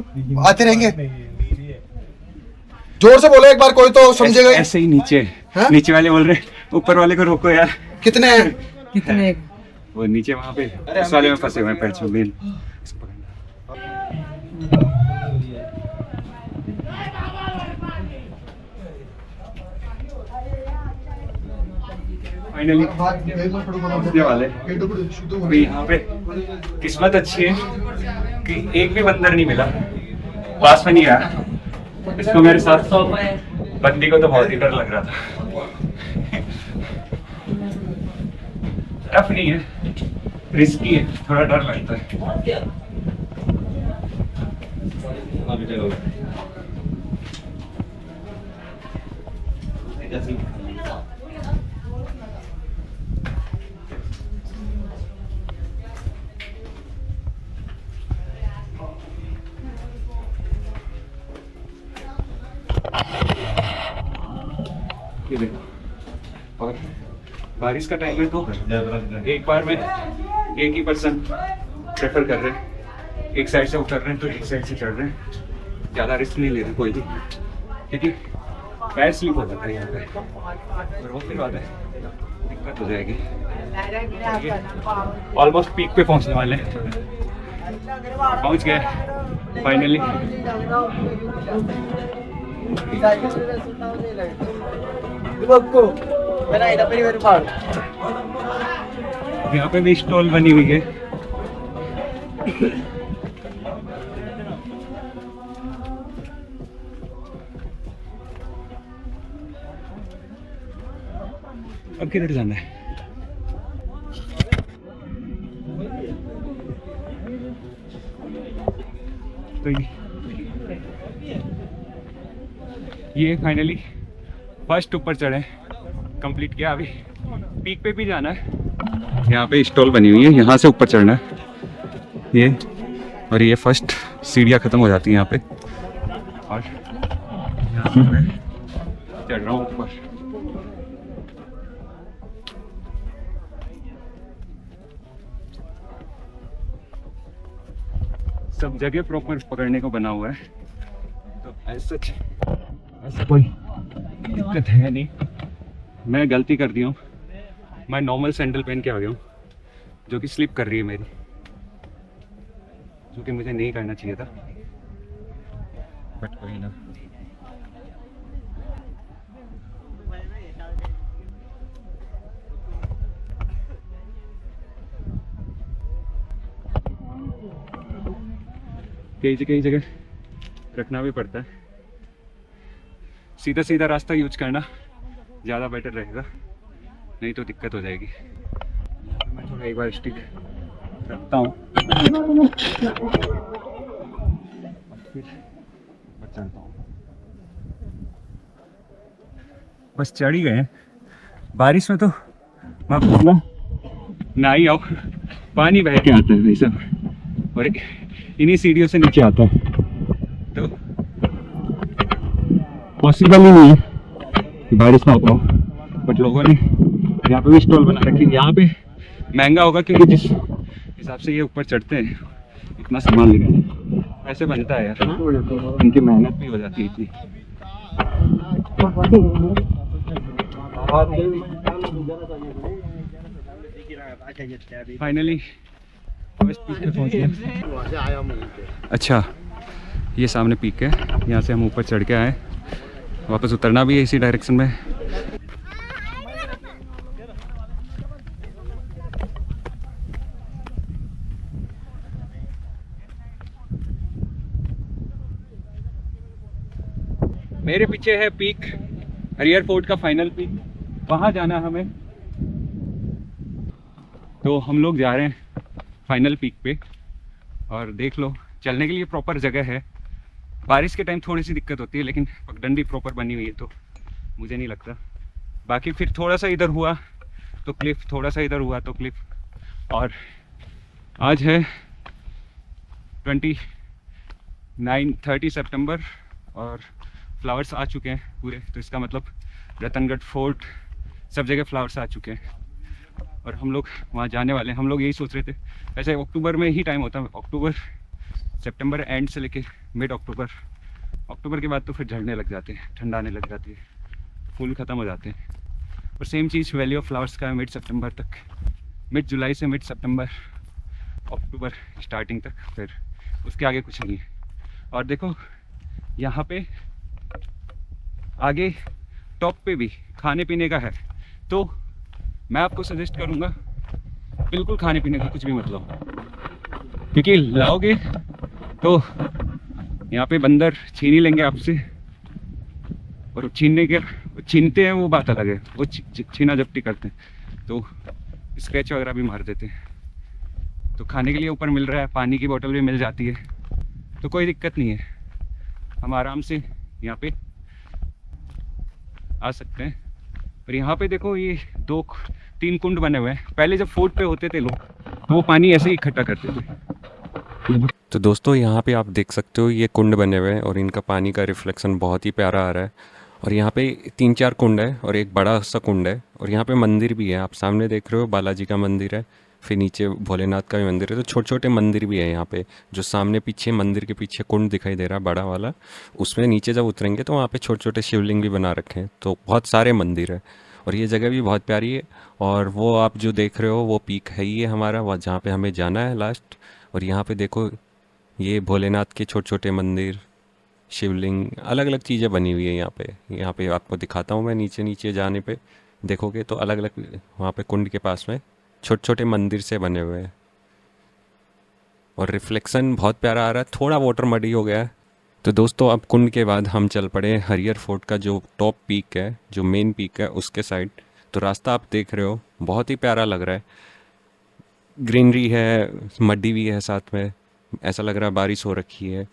आते रहेंगे। जोर से बोलो एक बार, कोई तो समझेगा। ऐसे ही नीचे, हाँ? नीचे वाले बोल रहे ऊपर वाले को रोको यार। कितने हैं? कितने? वो नीचे वहाँ पे उस वाले में फंसे हुए हैं, पैर छू मेल। फाइनली वाले तो यहाँ पे किस्मत अच्छी है कि एक भी बंदर नहीं मिला, पास में नहीं आया। इसको मेरे साथ बंदी को तो बहुत ही डर लग रहा था। टफ नहीं है, रिस्की है, थोड़ा डर लगता है। ये देखो, और बारिश का टाइम है तो एक बार में एक ही पर्सन प्रेफर कर रहे हैं, एक साइड से उतर रहे हैं तो एक साइड से चढ़ रहे हैं, ज़्यादा रिस्क नहीं ले रहे कोई भी। क्योंकि पैर स्लिप हो जाता है यहाँ पे और वो फिर बाद में दिक्कत हो जाएगी। ऑलमोस्ट पीक पे पहुँचने वाले हैं, पहुँच गए फाइनली। यहाँ पे भी स्टॉल बनी हुई है। अब किधर जाना है? तो ये फाइनली फर्स्ट ऊपर चढ़े, कंप्लीट किया। अभी पीक पे भी जाना है। यहाँ पे स्टॉल बनी हुई है, यहाँ से ऊपर चढ़ना है ये, और ये फर्स्ट सीढ़ियाँ खत्म हो जाती है यहाँ पे, और यहाँ पे मैं चढ़ रहा हूँ ऊपर। सब जगह प्रॉपर पकड़ने को बना हुआ है, तो ऐसा कोई दिक्कत है नहीं। मैं गलती कर दी हूँ, मैं नॉर्मल सैंडल पहन के आ गया हूँ जो कि स्लिप कर रही है मेरी, जो कि मुझे नहीं करना चाहिए था, बट कोई ना। कई जगह रखना भी पड़ता है, सीधा सीधा रास्ता यूज करना ज़्यादा बेटर रहेगा, नहीं तो दिक्कत हो जाएगी। मैं थोड़ा एक बार स्टिक रखता हूँ, फिर चलता हूँ। बस चढ़ ही गए हैं। बारिश में तो मैं पूरा ना ही आओ, पानी बह के आता है भाई साहब, और इन्हीं सीढ़ियों से नीचे आता है, तो पॉसिबल ही नहीं है कि बारिश में आ पाओ। बट लोगों ने यहाँ पे भी स्टॉल बना रखी है। यहाँ पे महंगा होगा क्योंकि जिस हिसाब से ये ऊपर चढ़ते हैं इतना सामान लेकर, ऐसे बनता है यार, इनकी मेहनत भी हो जाती है इतनी। फाइनली अच्छा, ये सामने पीक है, यहाँ से हम ऊपर चढ़ के आए, वापस उतरना भी है इसी डायरेक्शन में। मेरे पीछे है पीक, हरियर फोर्ट का फाइनल पीक, वहाँ जाना हमें। तो हम लोग जा रहे हैं फाइनल पीक पे, और देख लो चलने के लिए प्रॉपर जगह है। बारिश के टाइम थोड़ी सी दिक्कत होती है, लेकिन पगडंडी प्रॉपर बनी हुई है तो मुझे नहीं लगता। बाकी फिर थोड़ा सा इधर हुआ तो क्लिफ, थोड़ा सा इधर हुआ तो क्लिफ। और आज है 30 सितंबर और फ्लावर्स आ चुके हैं पूरे, तो इसका मतलब रतनगढ़ फोर्ट सब जगह फ्लावर्स आ चुके हैं, और हम लोग वहाँ जाने वाले हैं। हम लोग यही सोच रहे थे, वैसे अक्टूबर में ही टाइम होता है, अक्टूबर सितंबर एंड से लेके मिड अक्टूबर के बाद तो फिर झड़ने लग जाते हैं, ठंड आने लग जाती है, फूल ख़त्म हो जाते हैं। और same cheese valley of flowers का है मिड सितंबर तक, मिड जुलाई से मिड सितंबर, अक्टूबर स्टार्टिंग तक, फिर उसके आगे कुछ नहीं है। और देखो यहाँ पे आगे टॉप पे भी खाने पीने का है, तो मैं आपको सजेस्ट करूँगा बिल्कुल खाने पीने का कुछ भी मत लाओ, क्योंकि लाओगे तो यहाँ पे बंदर छीन ही लेंगे आपसे, और छीनते हैं वो बात अलग है, वो छीना झपटी करते हैं तो स्क्रैच वगैरह भी मार देते हैं। तो खाने के लिए ऊपर मिल रहा है, पानी की बोतल भी मिल जाती है, तो कोई दिक्कत नहीं है, हम आराम से यहाँ पे आ सकते हैं। और यहाँ पे देखो ये 2-3 कुंड बने हुए हैं, पहले जब फोर्ट पे होते थे लोग तो वो पानी ऐसे ही इकट्ठा करते थे। तो दोस्तों यहाँ पे आप देख सकते हो ये कुंड बने हुए हैं, और इनका पानी का रिफ्लेक्शन बहुत ही प्यारा आ रहा है। और यहाँ पे 3-4 कुंड है और एक बड़ा सा कुंड है, और यहाँ पे मंदिर भी है, आप सामने देख रहे हो बालाजी का मंदिर है, फिर नीचे भोलेनाथ का भी मंदिर है। तो छोटे छोटे मंदिर भी है यहाँ पे। जो सामने पीछे मंदिर के पीछे कुंड दिखाई दे रहा है बड़ा वाला, उसमें नीचे जब उतरेंगे तो वहाँ पे छोटे छोटे शिवलिंग भी बना रखे हैं। तो बहुत सारे मंदिर है और ये जगह भी बहुत प्यारी है। और वो आप जो देख रहे हो वो पीक है ही है हमारा, वहाँ जहाँ पे हमें जाना है लास्ट। और यहाँ पे देखो ये भोलेनाथ के छोटे छोटे मंदिर, शिवलिंग, अलग अलग चीज़ें बनी हुई है यहाँ पे। यहाँ पे आपको दिखाता हूँ मैं, नीचे नीचे जाने पे देखोगे तो अलग अलग वहाँ पे कुंड के पास में छोटे छोटे मंदिर से बने हुए हैं। और रिफ्लेक्शन बहुत प्यारा आ रहा है, थोड़ा वाटर मडी हो गया है। तो दोस्तों अब कुंड के बाद हम चल पड़े हरियर फोर्ट का जो टॉप पीक है, जो मेन पीक है उसके साइड। तो रास्ता आप देख रहे हो बहुत ही प्यारा लग रहा है, ग्रीनरी है, मड्डी भी है साथ में, ऐसा लग रहा है बारिश हो रखी है,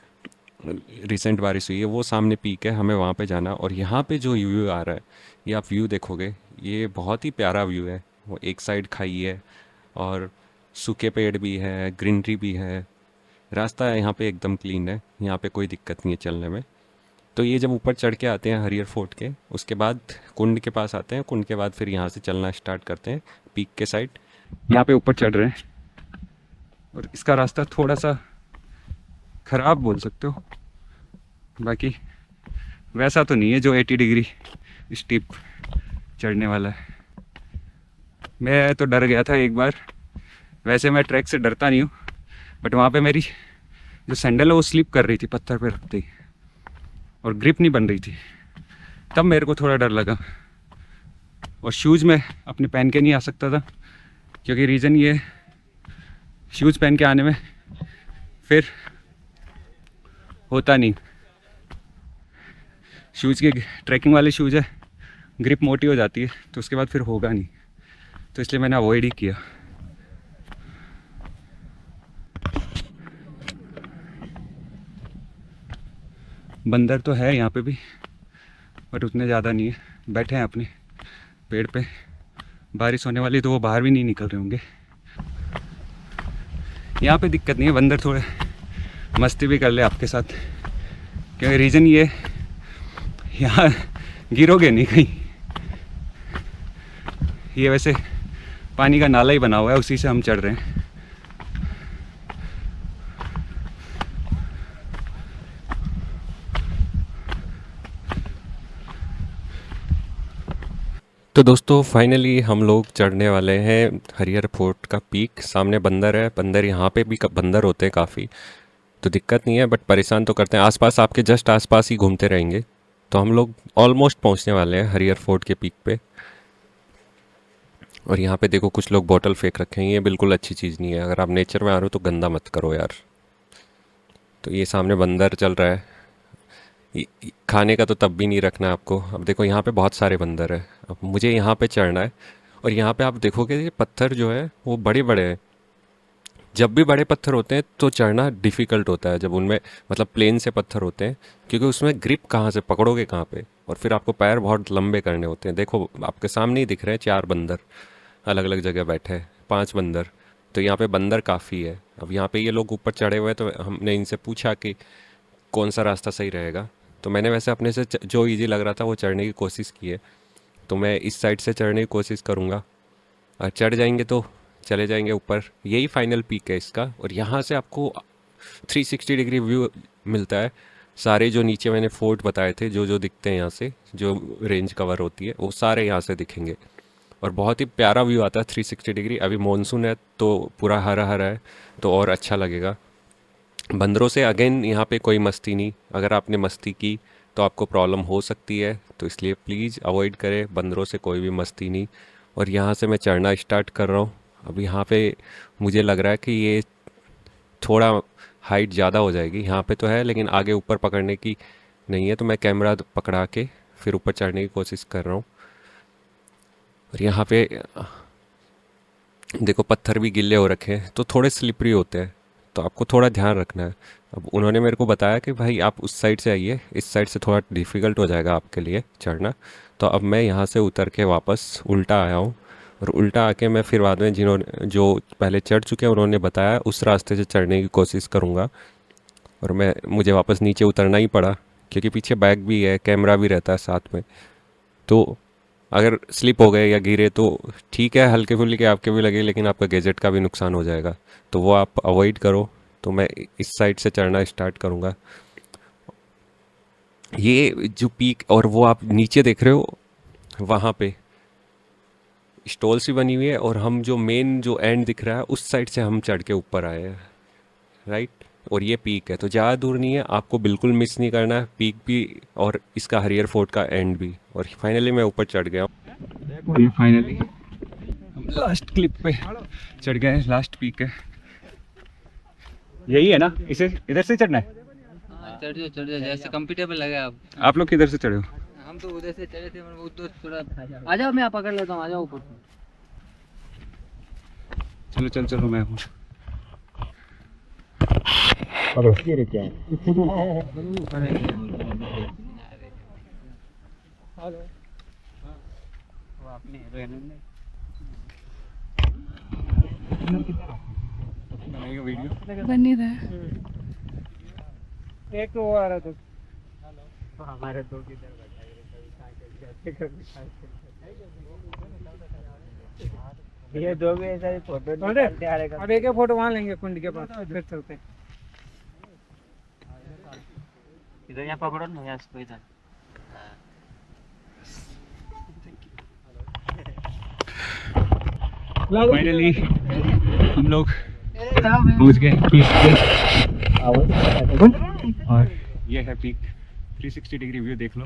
रिसेंट बारिश हुई है। वो सामने पीक है, हमें वहाँ पे जाना। और यहाँ पे जो व्यू आ रहा है, ये आप व्यू देखोगे, ये बहुत ही प्यारा व्यू है। वो एक साइड खाई है और सूखे पेड़ भी है, ग्रीनरी भी है। रास्ता यहाँ पे एकदम क्लीन है, यहाँ पे कोई दिक्कत नहीं है चलने में। तो ये जब ऊपर चढ़ के आते हैं हरियर फोर्ट के, उसके बाद कुंड के पास आते हैं। कुंड के बाद फिर यहाँ से चलना स्टार्ट करते हैं पीक के साइड। यहाँ पे ऊपर चढ़ रहे हैं और इसका रास्ता थोड़ा सा ख़राब बोल सकते हो, बाकी वैसा तो नहीं है जो 80 डिग्री स्टीप चढ़ने वाला है। मैं तो डर गया था एक बार, वैसे मैं ट्रैक से डरता नहीं हूँ, बट वहाँ पे मेरी जो सैंडल है वो स्लिप कर रही थी पत्थर पे रखते ही और ग्रिप नहीं बन रही थी, तब मेरे को थोड़ा डर लगा। और शूज़ में अपने पहन के नहीं आ सकता था, क्योंकि रीज़न ये शूज़ पहन के आने में फिर होता नहीं। शूज़ के ट्रैकिंग वाले शूज़ है, ग्रिप मोटी हो जाती है तो उसके बाद फिर होगा नहीं, तो इसलिए मैंने अवॉइड ही किया। बंदर तो है यहाँ पे भी, बट उतने ज़्यादा नहीं है, बैठे हैं अपने पेड़ पे। बारिश होने वाली तो वो बाहर भी नहीं निकल रहे होंगे। यहाँ पे दिक्कत नहीं है, बंदर थोड़े मस्ती भी कर ले आपके साथ, क्योंकि रीज़न ये यहाँ गिरोगे नहीं कहीं। ये वैसे पानी का नाला ही बना हुआ है, उसी से हम चढ़ रहे हैं। तो दोस्तों फाइनली हम लोग चढ़ने वाले हैं हरियर फोर्ट का पीक। सामने बंदर है, बंदर यहाँ पे भी बंदर होते हैं काफ़ी, तो दिक्कत नहीं है, बट परेशान तो करते हैं। आसपास आपके जस्ट आसपास ही घूमते रहेंगे। तो हम लोग ऑलमोस्ट पहुँचने वाले हैं हरियर फोर्ट के पीक पे। और यहाँ पे देखो कुछ लोग बोतल फेंक रखे हैं, ये बिल्कुल अच्छी चीज़ नहीं है। अगर आप नेचर में आ रहे हो तो गंदा मत करो यार। तो ये सामने बंदर चल रहा है, खाने का तो तब भी नहीं रखना आपको। अब देखो यहाँ पे बहुत सारे बंदर है, अब मुझे यहाँ पे चढ़ना है। और यहाँ पे आप देखोगे ये पत्थर जो है वो बड़े बड़े हैं। जब भी बड़े पत्थर होते हैं तो चढ़ना डिफ़िकल्ट होता है, जब उनमें मतलब प्लेन से पत्थर होते हैं, क्योंकि उसमें ग्रिप कहाँ से पकड़ोगे कहाँ पे, और फिर आपको पैर बहुत लंबे करने होते हैं। देखो आपके सामने ही दिख रहे हैं 4 बंदर अलग अलग जगह बैठे हैं, 5 बंदर। तो यहाँ पे बंदर काफ़ी है। अब यहाँ पे ये लोग ऊपर चढ़े हुए हैं, तो हमने इनसे पूछा कि कौन सा रास्ता सही रहेगा। तो मैंने वैसे अपने से जो इजी लग रहा था वो चढ़ने की कोशिश की है, तो मैं इस साइड से चढ़ने की कोशिश करूँगा। और चढ़ जाएंगे तो चले जाएंगे ऊपर। यही फाइनल पीक है इसका, और यहाँ से आपको 360 डिग्री व्यू मिलता है। सारे जो नीचे मैंने फोर्ट बताए थे, जो जो दिखते हैं यहाँ से, जो रेंज कवर होती है, वो सारे यहाँ से दिखेंगे। और बहुत ही प्यारा व्यू आता है 360 डिग्री। अभी मॉनसून है तो पूरा हरा हरा है, तो और अच्छा लगेगा। बंदरों से अगेन यहाँ पे कोई मस्ती नहीं, अगर आपने मस्ती की तो आपको प्रॉब्लम हो सकती है, तो इसलिए प्लीज़ अवॉइड करें, बंदरों से कोई भी मस्ती नहीं। और यहाँ से मैं चढ़ना स्टार्ट कर रहा हूँ। अब यहाँ पे मुझे लग रहा है कि ये थोड़ा हाइट ज़्यादा हो जाएगी। यहाँ पे तो है, लेकिन आगे ऊपर पकड़ने की नहीं है, तो मैं कैमरा पकड़ा के फिर ऊपर चढ़ने की कोशिश कर रहा हूँ। और यहाँ पे देखो पत्थर भी गिल्ले हो रखे हैं, तो थोड़े स्लिपरी होते हैं, तो आपको थोड़ा ध्यान रखना है। अब उन्होंने मेरे को बताया कि भाई आप उस साइड से आइए, इस साइड से थोड़ा डिफ़िकल्ट हो जाएगा आपके लिए चढ़ना। तो अब मैं यहाँ से उतर के वापस उल्टा आया हूँ, और उल्टा आके मैं फिर बाद में जो पहले चढ़ चुके हैं उन्होंने बताया उस रास्ते से चढ़ने की कोशिश करूँगा। और मुझे वापस नीचे उतरना ही पड़ा, क्योंकि पीछे बैग भी है, कैमरा भी रहता है साथ में। तो अगर स्लिप हो गए या गिरे तो ठीक है, हल्के फुल्के आपके भी लगे, लेकिन आपका गैजेट का भी नुकसान हो जाएगा, तो वो आप अवॉइड करो। तो मैं इस साइड से चढ़ना स्टार्ट करूँगा। ये जो पीक और वो आप नीचे देख रहे हो, वहाँ पे स्टॉल्स भी बनी हुई है, और हम जो मेन जो एंड दिख रहा है उस साइड से हम चढ़ के ऊपर आए हैं, राइट। और ये पीक है, तो ज़्यादा दूर नहीं है, आपको बिल्कुल मिस नहीं करना है, पीक भी और इसका हरियर फोर्ट का एंड भी। और फाइनली मैं ऊपर चढ़ गया हूँ। ये फाइनली हम लास्ट क्लिप पे चढ़ गए हैं, लास्ट पीक है। यही है ना, इसे इधर से चढ़ना है? चढ़ जाओ जैसे कंफर्टेबल लगे आप लोग किधर से चढ़े हो? हम तो उधर से चढ़े थे, वो तो थोड़ा आ जाओ, मैं पकड़ लेता हूँ, आ जाओ ऊपर। चलो चल चलो, मैं हूँ। वीडियो बन नहीं रहा है। एक तो वो आ रहा था हमारे दो किधर ये दो भी ऐसा ही फोटो अब एक फोटो वहाँ लेंगे कुंड के पास, फिर चलते हैं। इधर यहाँ पकड़ो ना, यहाँ से इधर। फाइनली हम लोग पहुंच गए पीक पे, और ये है पीक। 360 डिग्री व्यू देख लो।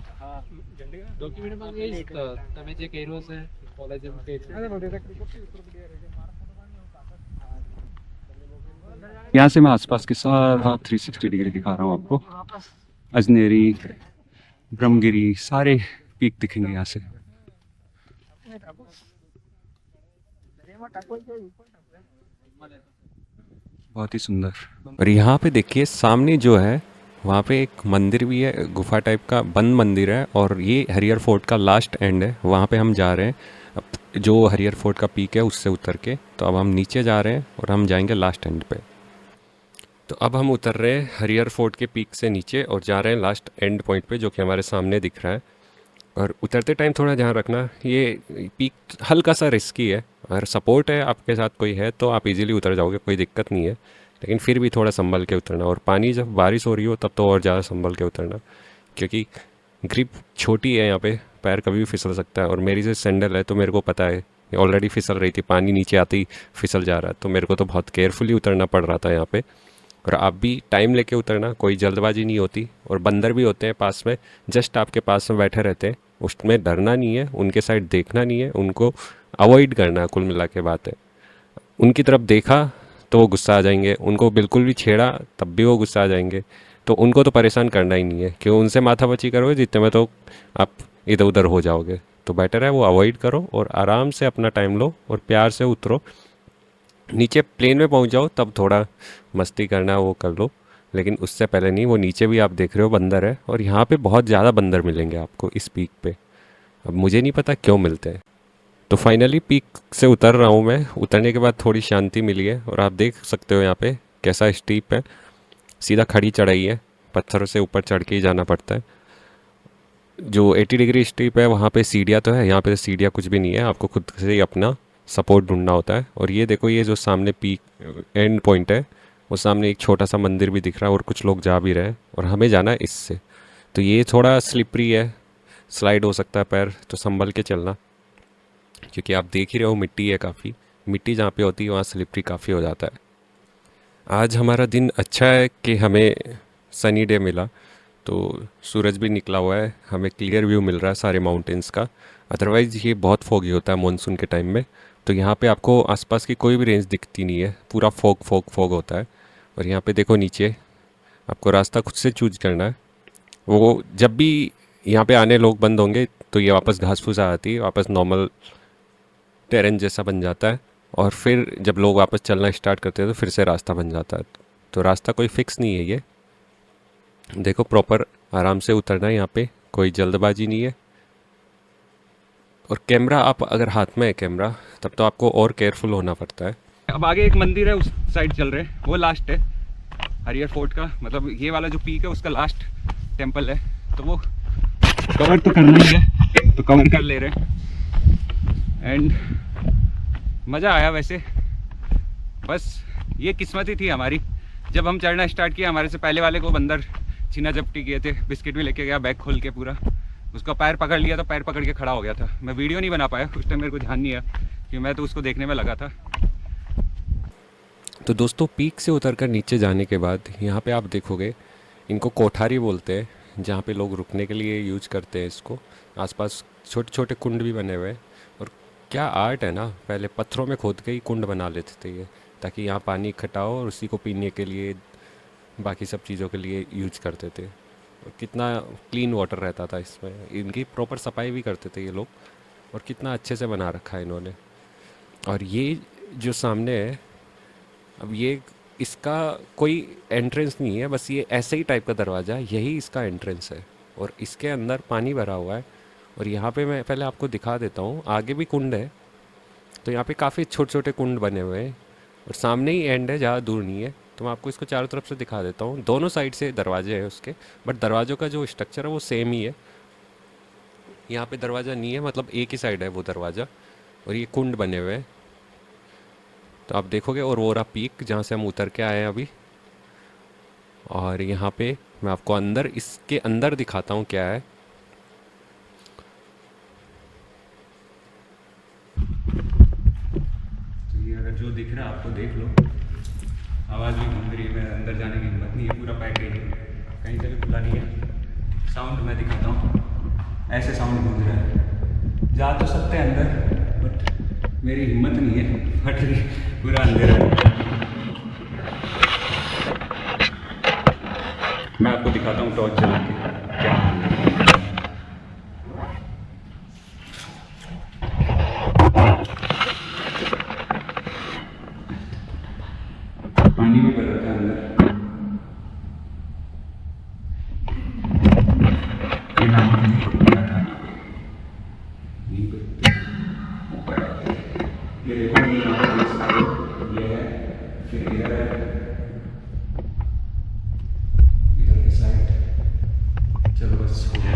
यहाँ से मैं आसपास के सारा 360 डिग्री दिखा रहा हूँ आपको। अजनेरी, ब्रह्मगिरी, सारे पीक दिखेंगे यहाँ से। बहुत ही सुंदर। और यहाँ पे देखिए सामने जो है वहाँ पे एक मंदिर भी है, गुफा टाइप का बंद मंदिर है, और ये हरियर फोर्ट का लास्ट एंड है, वहाँ पे हम जा रहे हैं। अब जो हरियर फोर्ट का पीक है उससे उतर के, तो अब हम नीचे जा रहे हैं और हम जाएंगे लास्ट एंड पे। तो अब हम उतर रहे हैं हरियर फोर्ट के पीक से नीचे और जा रहे हैं लास्ट एंड पॉइंट पे, जो कि हमारे सामने दिख रहा है। और उतरते टाइम थोड़ा ध्यान रखना, ये पीक हल्का सा रिस्की है। अगर सपोर्ट है आपके साथ कोई है तो आप इजीली उतर जाओगे, कोई दिक्कत नहीं है, लेकिन फिर भी थोड़ा संभल के उतरना। और पानी जब बारिश हो रही हो तब तो और ज़्यादा संभल के उतरना, क्योंकि ग्रिप छोटी है यहाँ पे, पैर कभी भी फिसल सकता है। और मेरी जो सैंडल है तो मेरे को पता है ऑलरेडी फिसल रही थी, पानी नीचे आते ही फिसल जा रहा है, तो मेरे को तो बहुत केयरफुली उतरना पड़ रहा था यहाँ पे। और आप भी टाइम लेके उतरना, कोई जल्दबाजी नहीं होती। और बंदर भी होते हैं पास में, जस्ट आपके पास में बैठे रहते हैं, उसमें डरना नहीं है, उनके साइड देखना नहीं है, उनको अवॉइड करना है, कुल मिला के बात है। उनकी तरफ देखा तो वो गुस्सा आ जाएंगे, उनको बिल्कुल भी छेड़ा तब भी वो गुस्सा आ जाएंगे, तो उनको तो परेशान करना ही नहीं है, क्यों उनसे माथापच्ची करोगे जितने में तो आप इधर उधर हो जाओगे। तो बेटर है वो अवॉइड करो और आराम से अपना टाइम लो और प्यार से उतरो। नीचे प्लेन में पहुंच जाओ तब थोड़ा मस्ती करना वो कर लो, लेकिन उससे पहले नहीं। वो नीचे भी आप देख रहे हो बंदर है, और यहाँ पे बहुत ज़्यादा बंदर मिलेंगे आपको इस पीक पे। अब मुझे नहीं पता क्यों मिलते हैं। तो फाइनली पीक से उतर रहा हूँ मैं। उतरने के बाद थोड़ी शांति मिली है, और आप देख सकते हो यहाँ पे कैसा स्टीप है, सीधा खड़ी चढ़ाई है, पत्थरों से ऊपर चढ़ के ही जाना पड़ता है। जो 80 डिग्री स्टीप है वहाँ पे सीढ़ियाँ तो है, यहाँ पे सीढ़ियाँ कुछ भी नहीं है, आपको खुद से ही अपना सपोर्ट ढूंढना होता है। और ये देखो, ये जो सामने पीक एंड पॉइंट है, वो सामने एक छोटा सा मंदिर भी दिख रहा है, और कुछ लोग जा भी रहे हैं, और हमें जाना है इससे। तो ये थोड़ा स्लिपरी है, स्लाइड हो सकता है पैर, तो संभल के चलना, क्योंकि आप देख ही रहे हो मिट्टी है काफ़ी, मिट्टी जहाँ पे होती है वहाँ स्लिपरी काफ़ी हो जाता है। आज हमारा दिन अच्छा है कि हमें सनी डे मिला, तो सूरज भी निकला हुआ है, हमें क्लियर व्यू मिल रहा है सारे माउंटेन्स का। अदरवाइज़ ये बहुत फॉगी होता है मानसून के टाइम में, तो यहाँ पे आपको आसपास की कोई भी रेंज दिखती नहीं है, पूरा फॉग होता है। और यहाँ पे देखो नीचे, आपको रास्ता खुद से चूज करना है। वो जब भी यहाँ पे आने लोग बंद होंगे तो ये वापस घास फूस आ जाती है, वापस नॉर्मल टेरेन जैसा बन जाता है, और फिर जब लोग वापस चलना स्टार्ट करते हैं तो फिर से रास्ता बन जाता है। तो रास्ता कोई फिक्स नहीं है, ये देखो प्रॉपर आराम से उतरना है, यहाँ पे कोई जल्दबाजी नहीं है। और कैमरा आप अगर हाथ में है कैमरा, तब तो आपको और केयरफुल होना पड़ता है। अब आगे एक मंदिर है, उस साइड चल रहे हैं, वो लास्ट है हरियर फोर्ट का, मतलब ये वाला जो पीक है उसका लास्ट टेम्पल है, तो वो कवर तो करना ही है, तो कवर कर ले रहे हैं। एंड मज़ा आया वैसे। बस ये किस्मत ही थी हमारी, जब हम चढ़ना स्टार्ट किया हमारे से पहले वाले को बंदर छीना झपटी किए थे, बिस्किट भी लेके गया बैग खोल के पूरा, उसका पैर पकड़ लिया तो पैर पकड़ के खड़ा हो गया था। मैं वीडियो नहीं बना पाया उस टाइम, मेरे को ध्यान नहीं आया कि मैं तो उसको देखने में लगा था। तो दोस्तों पीक से उतरकर नीचे जाने के बाद यहाँ पे आप देखोगे इनको कोठारी बोलते हैं, जहाँ पे लोग रुकने के लिए यूज करते हैं इसको। आसपास छोटे छोटे कुंड भी बने हुए हैं, और क्या आर्ट है ना, पहले पत्थरों में खोद के ही कुंड बना लेते थे ये, ताकि यहाँ पानी इकट्ठा हो और उसी को पीने के लिए बाकी सब चीज़ों के लिए यूज करते थे। और कितना क्लीन वाटर रहता था इसमें, इनकी प्रॉपर सफाई भी करते थे ये लोग, और कितना अच्छे से बना रखा है इन्होंने। और ये जो सामने है, अब ये इसका कोई एंट्रेंस नहीं है, बस ये ऐसे ही टाइप का दरवाज़ा है, यही इसका एंट्रेंस है, और इसके अंदर पानी भरा हुआ है। और यहाँ पे मैं पहले आपको दिखा देता हूँ, आगे भी कुंड है, तो यहाँ पे काफ़ी छोटे छोटे कुंड बने हुए हैं, और सामने ही एंड है, ज़्यादा दूर नहीं है। तो मैं आपको इसको चारों तरफ से दिखा देता हूँ। दोनों साइड से दरवाजे हैं उसके, बट दरवाज़ों का जो स्ट्रक्चर है वो सेम ही है। यहाँ पे दरवाज़ा नहीं है, मतलब एक ही साइड है वो दरवाज़ा, और ये कुंड बने हुए हैं। तो आप देखोगे, और वो रहा पीक जहाँ से हम उतर के आए हैं अभी। और यहाँ पे मैं आपको अंदर, इसके अंदर दिखाता हूँ क्या है। तो ये अगर जो दिख रहा है आपको देख लो, आवाज़ भी घूम रही है, मेरे अंदर जाने की हिम्मत नहीं है, पूरा पैक है, कहीं से भी खुला नहीं है। साउंड मैं दिखाता हूँ, ऐसे साउंड गूंज रहा है, जा तो सकते हैं अंदर बट मेरी हिम्मत नहीं है, फट रही, पूरा अंधेरा है। मैं आपको दिखाता हूँ टॉर्च जला के क्या पानी भी भर रखा है अंदर। ये नाम क्या था? यहीं पे ऊपर ये देखो, ये है, फिर इधर है, इधर की साइड। चलो बस हो गया।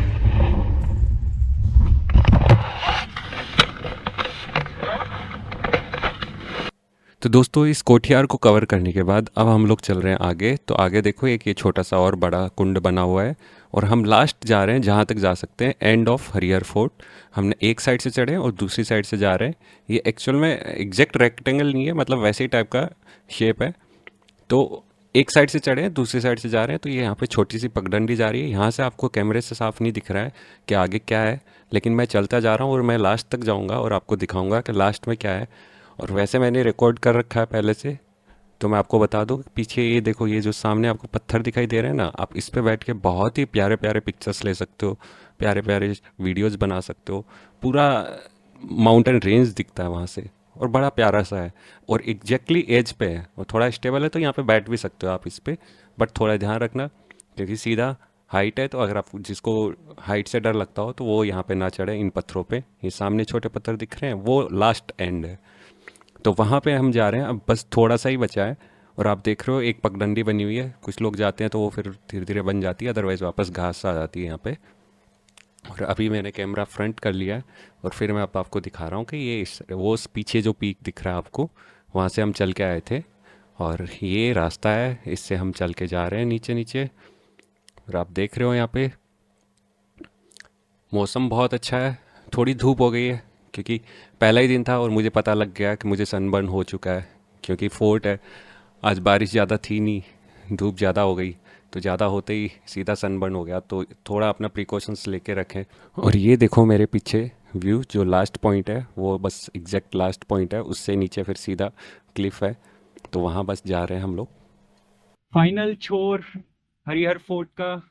तो दोस्तों इस कोठियार को कवर करने के बाद अब हम लोग चल रहे हैं आगे। तो आगे देखो एक ये छोटा सा और बड़ा कुंड बना हुआ है, और हम लास्ट जा रहे हैं जहाँ तक जा सकते हैं, एंड ऑफ हरिहर फोर्ट। हमने एक साइड से चढ़े और दूसरी साइड से जा रहे हैं। ये एक्चुअल में एग्जैक्ट रेक्टेंगल नहीं है, मतलब वैसे ही टाइप का शेप है। तो एक साइड से चढ़े हैं, दूसरी साइड से जा रहे हैं। तो ये यहाँ पे छोटी सी पगडंडी जा रही है, यहाँ से आपको कैमरे से साफ नहीं दिख रहा है कि आगे क्या है, लेकिन मैं चलता जा रहा हूँ और मैं लास्ट तक जाऊँगा और आपको दिखाऊँगा कि लास्ट में क्या है। और वैसे मैंने रिकॉर्ड कर रखा है पहले से, तो मैं आपको बता दूं, पीछे ये देखो, ये जो सामने आपको पत्थर दिखाई दे रहे हैं ना, आप इस पे बैठ के बहुत ही प्यारे प्यारे पिक्चर्स ले सकते हो, प्यारे प्यारे वीडियोस बना सकते हो। पूरा माउंटेन रेंज दिखता है वहाँ से, और बड़ा प्यारा सा है, और एग्जैक्टली एज पे है, और थोड़ा स्टेबल है, तो यहाँ पे बैठ भी सकते हो आप इस पे। बट थोड़ा ध्यान रखना, क्योंकि सीधा हाइट है, तो अगर आप जिसको हाइट से डर लगता हो तो वो यहाँ पे ना चढ़े इन पत्थरों पे। ये सामने छोटे पत्थर दिख रहे हैं, वो लास्ट एंड है, तो वहाँ पे हम जा रहे हैं। अब बस थोड़ा सा ही बचा है, और आप देख रहे हो एक पगडंडी बनी हुई है। कुछ लोग जाते हैं तो वो फिर धीरे धीरे बन जाती है, अदरवाइज़ वापस घास आ जाती है यहाँ पे। और अभी मैंने कैमरा फ्रंट कर लिया है, और फिर मैं अब आपको दिखा रहा हूँ कि ये वो पीछे जो पीक दिख रहा है आपको, वहाँ से हम चल के आए थे, और ये रास्ता है, इससे हम चल के जा रहे हैं नीचे नीचे। और आप देख रहे हो यहाँ पे मौसम बहुत अच्छा है, थोड़ी धूप हो गई है क्योंकि पहला ही दिन था, और मुझे पता लग गया कि मुझे सनबर्न हो चुका है, क्योंकि फोर्ट है। आज बारिश ज़्यादा थी नहीं, धूप ज़्यादा हो गई, तो ज़्यादा होते ही सीधा सनबर्न हो गया। तो थोड़ा अपना प्रिकॉशंस लेके रखें। और ये देखो मेरे पीछे व्यू, जो लास्ट पॉइंट है वो बस एग्जैक्ट लास्ट पॉइंट है, उससे नीचे फिर सीधा क्लिफ है, तो वहाँ बस जा रहे हैं हम लोग। फाइनल छोर हरिहर फोर्ट का,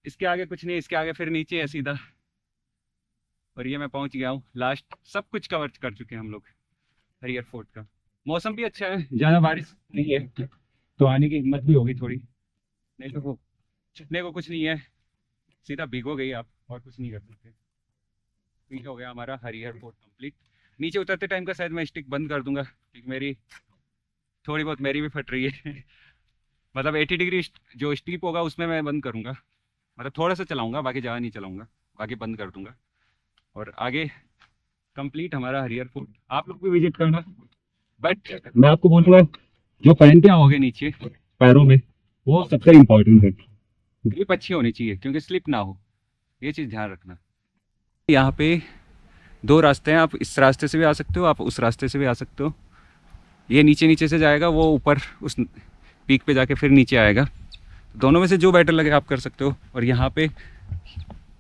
इसके आगे कुछ नहीं, इसके आगे फिर नीचे है सीधा। और ये मैं पहुंच गया हूँ लास्ट, सब कुछ कवर कर चुके हैं हम लोग हरिहर फोर्ट का। मौसम भी अच्छा है, ज़्यादा बारिश नहीं है, तो आने की हिम्मत भी होगी थोड़ी, नहीं तो छुपने को कुछ नहीं है, सीधा भीगो गई आप, और कुछ नहीं कर सकते। ठीक हो गया हमारा हरिहर फोर्ट कंप्लीट। नीचे उतरते टाइम का शायद मैं स्टिक बंद कर दूंगा, क्योंकि मेरी थोड़ी बहुत मेरी भी फट रही है मतलब 80 डिग्री जो स्टीप होगा उसमें मैं बंद करूंगा, मतलब थोड़ा सा चलाऊंगा, बाकी ज़्यादा नहीं चलाऊंगा, बाकी बंद कर दूंगा। और आगे कंप्लीट हमारा हरियर फोर्ट। आप लोग भी विजिट करना, बट मैं आपको बोलूँगा जो पहनते आओगे नीचे पैरों में वो सबसे इम्पोर्टेंट है। ग्रिप अच्छी होनी चाहिए क्योंकि स्लिप ना हो, ये चीज़ ध्यान रखना। यहाँ पे 2 रास्ते हैं, आप इस रास्ते से भी आ सकते हो, आप उस रास्ते से भी आ सकते हो। ये नीचे नीचे से जाएगा, वो ऊपर उस पीक पे जाके फिर नीचे आएगा। दोनों में से जो बेटर लगे आप कर सकते हो। और यहाँ पे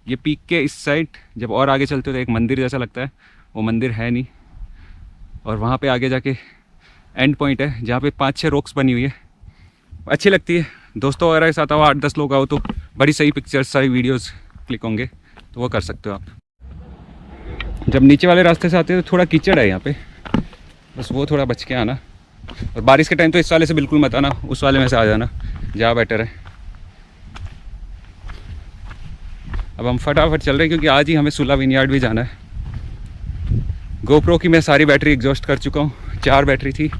ये पीक के इस साइड जब और आगे चलते हो तो एक मंदिर जैसा लगता है, वो मंदिर है नहीं। और वहाँ पे आगे जाके एंड पॉइंट है जहाँ पे 5-6 रॉक्स बनी हुई है, अच्छी लगती है। दोस्तों वगैरह के साथ आओ, 8-10 लोग आओ तो बड़ी सही पिक्चर्स, सारी वीडियोस क्लिक होंगे, तो वो कर सकते हो आप। जब नीचे वाले रास्ते से आते हो तो थोड़ा कीचड़ है यहाँ पे, बस वो थोड़ा बच के आना। और बारिश के टाइम तो इस वाले से बिल्कुल मत आना, उस वाले में से आ जाना जहाँ बेटर है। अब हम फटाफट चल रहे हैं क्योंकि आज ही हमें सुला विनयार्ड भी जाना है। गोप्रो की मैं सारी बैटरी एग्जॉस्ट कर चुका हूँ, 4 बैटरी थी,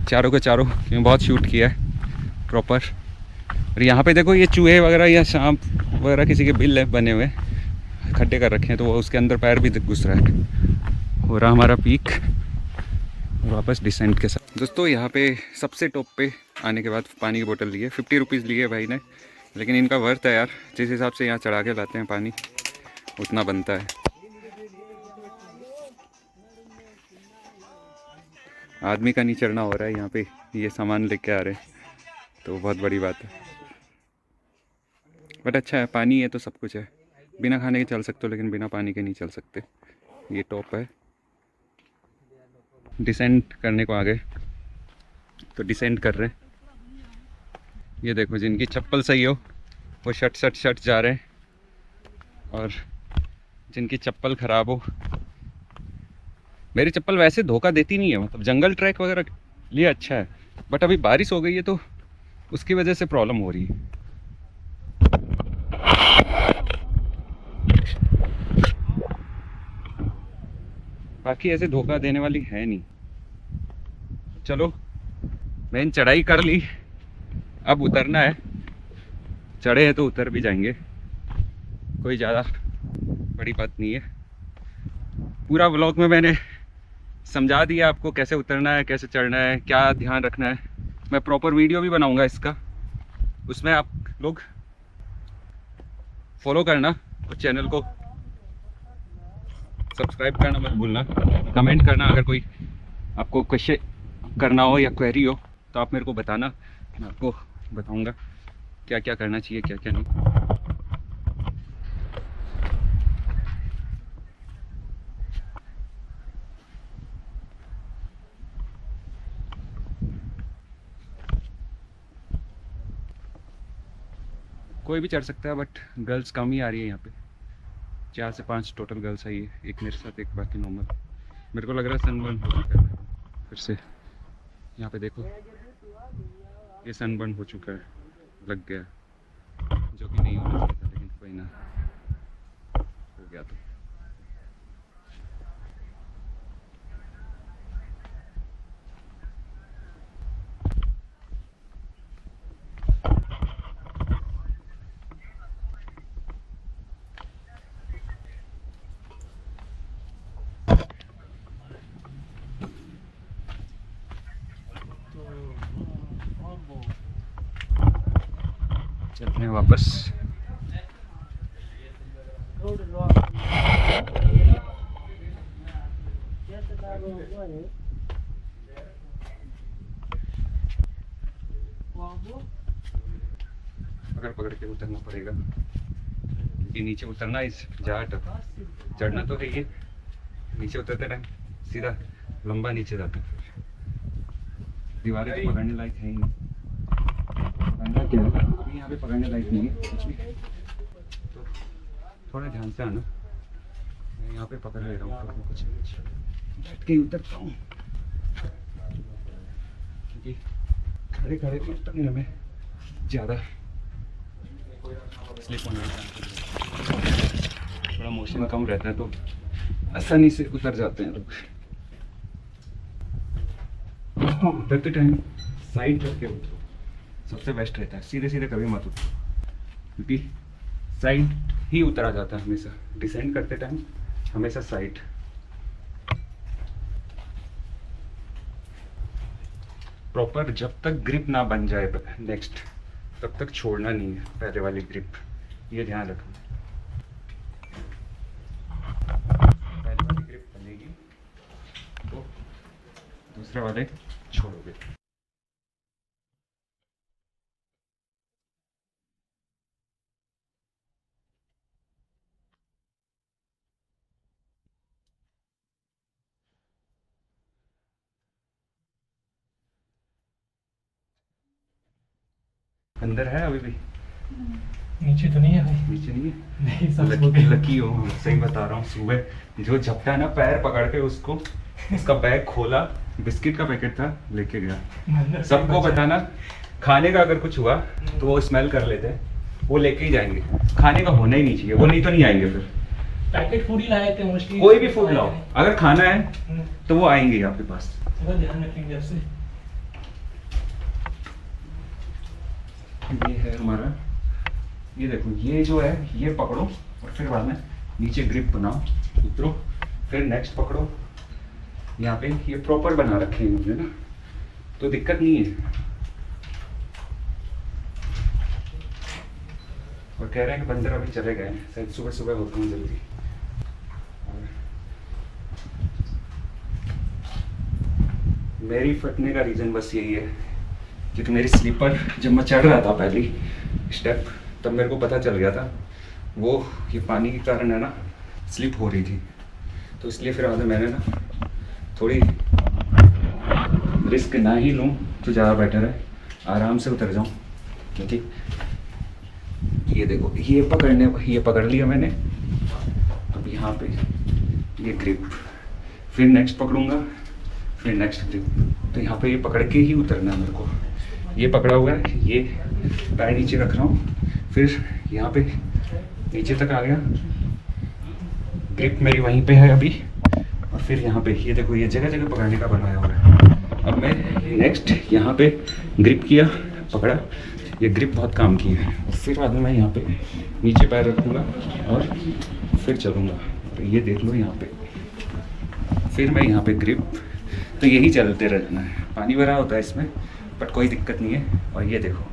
चारों के चारों मैं बहुत शूट किया है प्रॉपर। और यहाँ पे देखो ये चूहे वगैरह या सांप वगैरह किसी के बिल बने हुए खड्डे कर रखे हैं, तो वो उसके अंदर पैर भी घुस रहा है। हो रहा हमारा पीक वापस डिसेंट के साथ। दोस्तों यहाँ पे सबसे टॉप पे आने के बाद पानी की बोतल ली है, 50 रुपीज़ ली है भाई ने, लेकिन इनका वर्थ है यार। जिस हिसाब से यहाँ चढ़ा के लाते हैं पानी उतना बनता है। आदमी का नहीं चढ़ना हो रहा है यहाँ पे, ये सामान लेके आ रहे हैं तो बहुत बड़ी बात है। बट अच्छा है, पानी है तो सब कुछ है। बिना खाने के चल सकते हो लेकिन बिना पानी के नहीं चल सकते। ये टॉप है, डिसेंट करने को आ गए तो डिसेंट कर रहे हैं। ये देखो जिनकी चप्पल सही हो वो शट जा रहे हैं, और जिनकी चप्पल ख़राब हो, मेरी चप्पल वैसे धोखा देती नहीं है, मतलब जंगल ट्रैक वगैरह लिए अच्छा है, बट अभी बारिश हो गई है तो उसकी वजह से प्रॉब्लम हो रही है। बाकी ऐसे धोखा देने वाली है नहीं। चलो मैंने चढ़ाई कर ली, अब उतरना है। चढ़े हैं तो उतर भी जाएंगे, कोई ज़्यादा बड़ी बात नहीं है। पूरा व्लॉग में मैंने समझा दिया आपको कैसे उतरना है, कैसे चढ़ना है, क्या ध्यान रखना है। मैं प्रॉपर वीडियो भी बनाऊंगा इसका, उसमें आप लोग फॉलो करना और चैनल को सब्सक्राइब करना मत भूलना। कमेंट करना अगर कोई आपको क्वेश्चन करना हो या क्वेरी हो तो आप मेरे को बताना, मैं आपको बताऊंगा क्या क्या करना चाहिए, क्या क्या नहीं। कोई भी चढ़ सकता है बट गर्ल्स कम ही आ रही है यहाँ पे, 4 से 5 टोटल गर्ल्स आई है, एक मेरे साथ, एक बाकी नॉर्मल। मेरे को लग रहा है सनबर्न हो चुका है फिर से। यहाँ पे देखो ये सनबर्न हो चुका है, लग गया, जो कि नहीं होना चाहिए था, लेकिन कोई ना, हो गया तो। चलते हैं वापस। पकड़ के उतरना पड़ेगा क्योंकि नीचे उतरना इस जाट, चढ़ना तो है ये, नीचे उतरते टाइम सीधा लंबा नीचे जाता है। दीवारें तो पकड़ने लायक है ही नहीं, क्या है अभी यहाँ पे पकड़ने लायक नहीं है, तो थोड़ा ध्यान से आना। मैं यहाँ पे पकड़ ले रहा हूँ, कुछ बैठ के उतरता हूँ क्योंकि खड़े खड़े उतरने में ज़्यादा स्लिप होने का थोड़ा मोशन कम रहता है तो आसानी से उतर जाते हैं लोग। उतरते टाइम साइड करके उतरो, सबसे बेस्ट रहता है। सीधे सीधे कभी मत उतरो क्योंकि साइड ही उतरा जाता है हमेशा। डिसेंड करते टाइम हमेशा साइड। प्रॉपर जब तक ग्रिप ना बन जाए नेक्स्ट, तब तक छोड़ना नहीं है पहले वाली ग्रिप, ये ध्यान रखना। पहले वाली ग्रिप बनेगी तो दूसरे वाले छोड़ोगे। अंदर है अभी भी? नीचे तो नहीं है भाई। नीचे नहीं है? नहीं, सब लकी हो, सही बता रहा हूँ। सुबह जो झपटा ना पैर पकड़ के उसको, उसका बैग खोला, बिस्किट का पैकेट था, लेके गया। सबको बताना खाने का अगर कुछ हुआ तो वो स्मेल कर लेते हैं, वो लेके ही जाएंगे। खाने का होना ही नहीं चाहिए, वो नहीं तो नहीं आएंगे फिर। पैकेट फूड ही लाए थे मोस्टली। कोई भी फूड लाओ, अगर खाना है तो वो आएंगे आपके पास। ध्यान रखेंगे आपसे। ये है हमारा, ये देखो, ये जो है ये पकड़ो और फिर बाद में नीचे ग्रिप बनाओ, उतरो, फिर नेक्स्ट पकड़ो। यहाँ पे ये प्रॉपर बना रखे हैं मुझे ना, तो दिक्कत नहीं है। और कह रहे हैं कि बंदर अभी चले गए हैं, शायद सुबह सुबह होता हूँ जल्दी। और मेरी फटने का रीज़न बस यही है, क्योंकि मेरी स्लीपर जब मैं चढ़ रहा था पहली स्टेप, तब मेरे को पता चल गया था वो ये पानी के कारण है ना स्लिप हो रही थी। तो इसलिए फिर आज मैंने ना थोड़ी रिस्क ना ही लूँ तो ज़्यादा बेटर है, आराम से उतर जाऊँ। क्योंकि ये देखो, ये पकड़ लिया मैंने, अब यहाँ पे ये ग्रिप, फिर नेक्स्ट पकड़ूंगा, फिर नेक्स्ट ग्रिप। तो यहाँ पे ये पकड़ के ही उतरना है मेरे को। ये पकड़ा हुआ है, ये पैर नीचे रख रहा हूँ, फिर यहाँ पे नीचे तक आ गया, ग्रिप मेरी वहीं पे है अभी। और फिर यहाँ पे ये देखो, ये जगह जगह पकड़ने का बनाया हुआ है। अब मैं नेक्स्ट यहाँ पे ग्रिप किया, पकड़ा, ये ग्रिप बहुत काम की है। फिर बाद में मैं यहाँ पे नीचे पैर रखूँगा और फिर चलूँगा। तो ये देख लो यहाँ पे, फिर मैं यहाँ पे ग्रिप, तो यही चलते रहना है। पानी भरा होता है इसमें, बट कोई दिक्कत नहीं है। और ये देखो,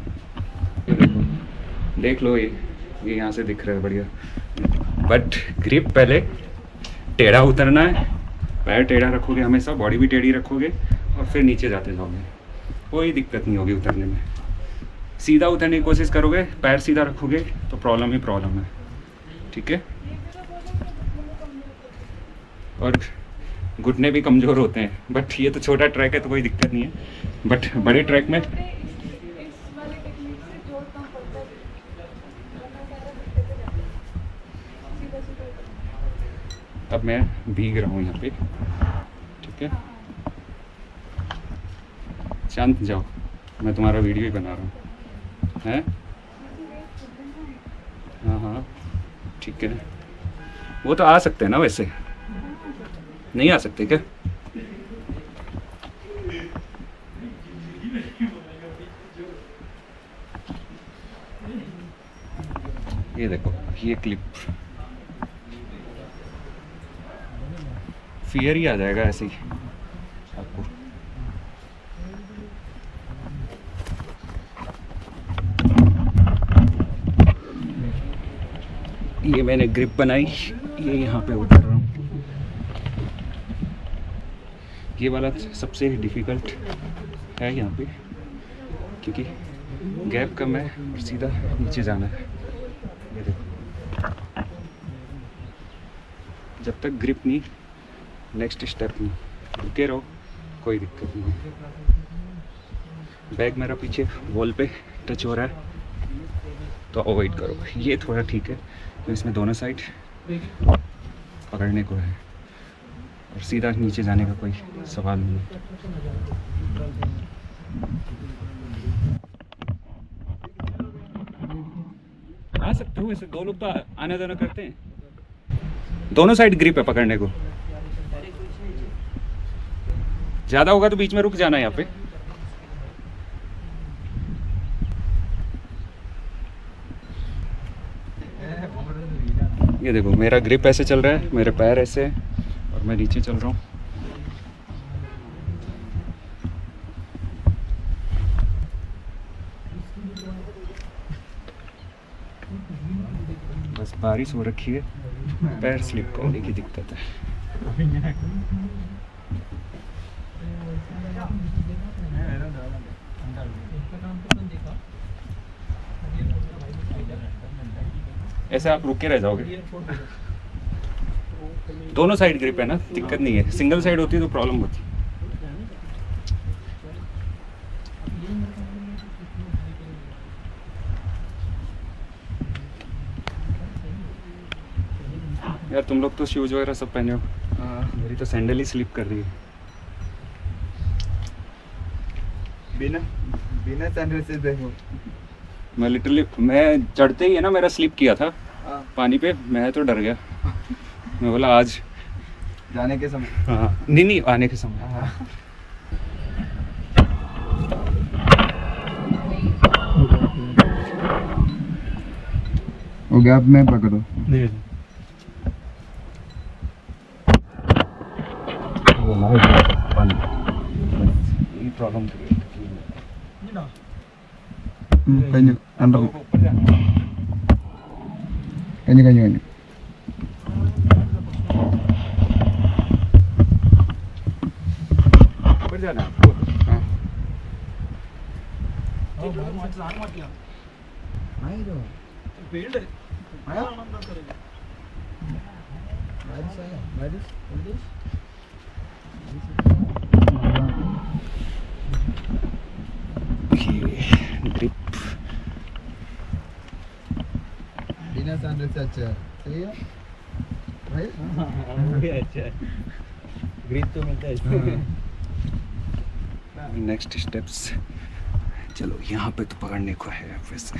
देख लो, ये यहाँ से दिख रहा है बढ़िया। बट ग्रिप पहले टेढ़ा उतरना है, पैर टेढ़ा रखोगे हमेशा, बॉडी भी टेढ़ी रखोगे और फिर नीचे जाते जाओगे, कोई दिक्कत नहीं होगी उतरने में। सीधा उतरने की कोशिश करोगे, पैर सीधा रखोगे तो प्रॉब्लम ही प्रॉब्लम है, ठीक है। और घुटने भी कमज़ोर होते हैं, बट ये तो छोटा ट्रैक है तो कोई दिक्कत नहीं है। बट बड़े ट्रैक में अब मैं भीग रहा हूँ यहाँ पे, ठीक है। शांत जाओ, मैं तुम्हारा वीडियो ही बना रहा हूँ, हैं? हाँ हाँ ठीक है। वो तो आ सकते हैं ना, वैसे नहीं आ सकते क्या? ये देखो, ये क्लिप फियर ही आ जाएगा ऐसे ही आपको। ये मैंने ग्रिप बनाई, ये यहाँ पे उतर रहा हूँ। ये वाला सबसे डिफ़िकल्ट है यहाँ पे, क्योंकि गैप कम है और सीधा नीचे जाना है। ये देखो, जब तक ग्रिप नहीं, नेक्स्ट स्टेप नहीं, रुके रहो, कोई दिक्कत नहीं है। बैग मेरा पीछे वॉल पे टच हो रहा है तो अवॉइड करो। ये थोड़ा ठीक है, तो इसमें दोनों साइड पकड़ने को है और सीधा नीचे जाने का कोई सवाल नहीं है। आ सकते हो वैसे, दो लोग तो आना जाना करते हैं। दोनों साइड ग्रिप है पकड़ने को, ज़्यादा होगा तो बीच में रुक जाना यहाँ पे। ये देखो, मेरा ग्रिप ऐसे चल रहा है, मेरे पैर ऐसे और मैं नीचे चल रहा हूँ। बारिश हो रखी है, पैर स्लिप करने की दिक्कत है। ऐसे आप रुक के रह जाओगे। दोनों साइड ग्रिप है ना, दिक्कत नहीं है। सिंगल साइड होती तो प्रॉब्लम होती। यार तुम लोग तो शूज वगैरह सब पहने हो, मेरी तो सैंडल ही स्लिप कर रही है। बिना बिना सैंडल से देखो। मैं लिटरली, मैं चढ़ते ही है ना मेरा स्लिप किया था पानी पे, मैं तो डर गया। मैं बोला आज जाने के समय। हाँ, नहीं आने के समय। हो गया, अब मैं पकड़ो। ये प्रॉब्लम കഴിഞ്ഞു അണ്ടർ കഴിഞ്ഞു ऊपर जाना है आपको। ग्रिप बिना सैंडल से अच्छा है। सही है भाई। ग्रिप तो मिलता है। नेक्स्ट स्टेप्स, चलो यहाँ पे तो पकड़ने को है वैसे।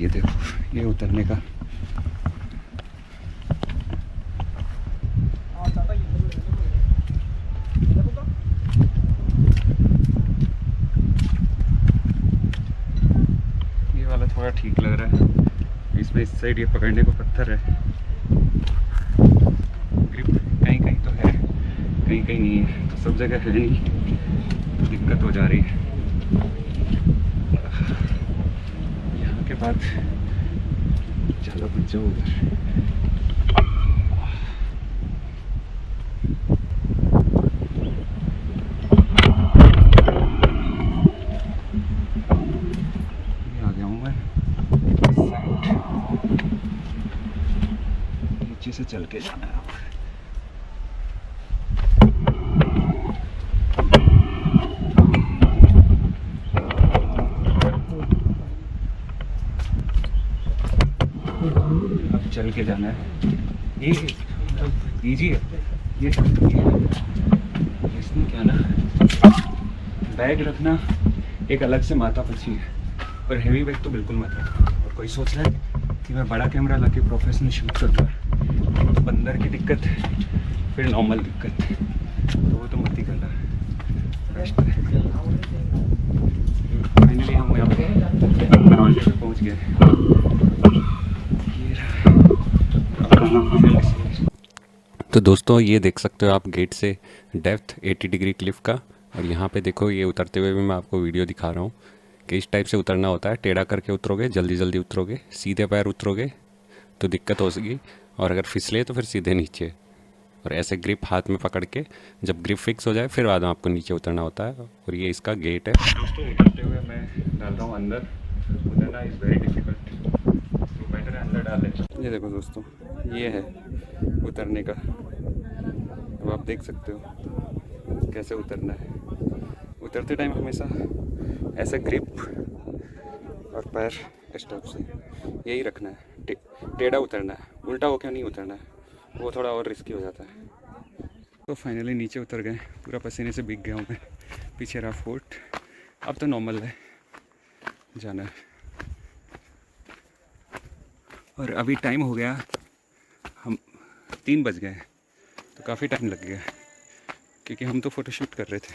ये देखो, ये उतरने का ये वाला थोड़ा ठीक लग रहा है। इसमें इस साइड ये पकड़ने को पत्थर है। ग्रिप कहीं कहीं तो है, कहीं कहीं नहीं है, तो सब जगह है नहीं, तो दिक्कत हो जा रही है। यहाँ के बाद चलो बच्चों उधर। ये आ गया हूँ मैं नीचे से चल के जाना है। अब चल के जाना है। ये इजी है। ये इसमें क्या ना, बैग रखना एक अलग से माथा पची है, पर हैवी बैग तो बिल्कुल मत रखना। और कोई सोच रहा है कि मैं बड़ा कैमरा ला के प्रोफेशनल शूट करूँगा, तो बंदर की दिक्कत फिर नॉर्मल दिक्कत, तो वो तो मत ही करना। बेस्ट है। फाइनली हम यहाँ पे ग्राउंड पे पहुँच गए। तो दोस्तों ये देख सकते हो आप गेट से डेप्थ 80 डिग्री क्लिफ का। और यहाँ पे देखो, ये उतरते हुए भी मैं आपको वीडियो दिखा रहा हूँ कि इस टाइप से उतरना होता है। टेढ़ा करके उतरोगे, जल्दी जल्दी उतरोगे, सीधे पैर उतरोगे तो दिक्कत होगी, और अगर फिसले तो फिर सीधे नीचे। और ऐसे ग्रिप हाथ में पकड़ के जब ग्रिप फिक्स हो जाए फिर बाद में आपको नीचे उतरना होता है। और ये इसका गेट है। दोस्तों उतरते हुए मैं डाल रहा हूँ अंदर। उतरना इज़ वेरी डिफिकल्ट, तो बेटर है अंदर डाल लें। ये देखो दोस्तों, ये है उतरने का। अब आप देख सकते हो कैसे उतरना है। उतरते टाइम हमेशा ऐसे ग्रिप और पैर इस टाइप से यही रखना है। टेढ़ा उतरना है, उल्टा होकर नहीं उतरना है, वो थोड़ा और रिस्की हो जाता है। तो फाइनली नीचे उतर गए। पूरा पसीने से भीग गया हूँ मैं। पीछे रहा फोर्ट, अब तो नॉर्मल है जाना है। और अभी टाइम हो गया, हम 3 बज गए, तो काफ़ी टाइम लग गया क्योंकि हम तो फ़ोटोशूट कर रहे थे।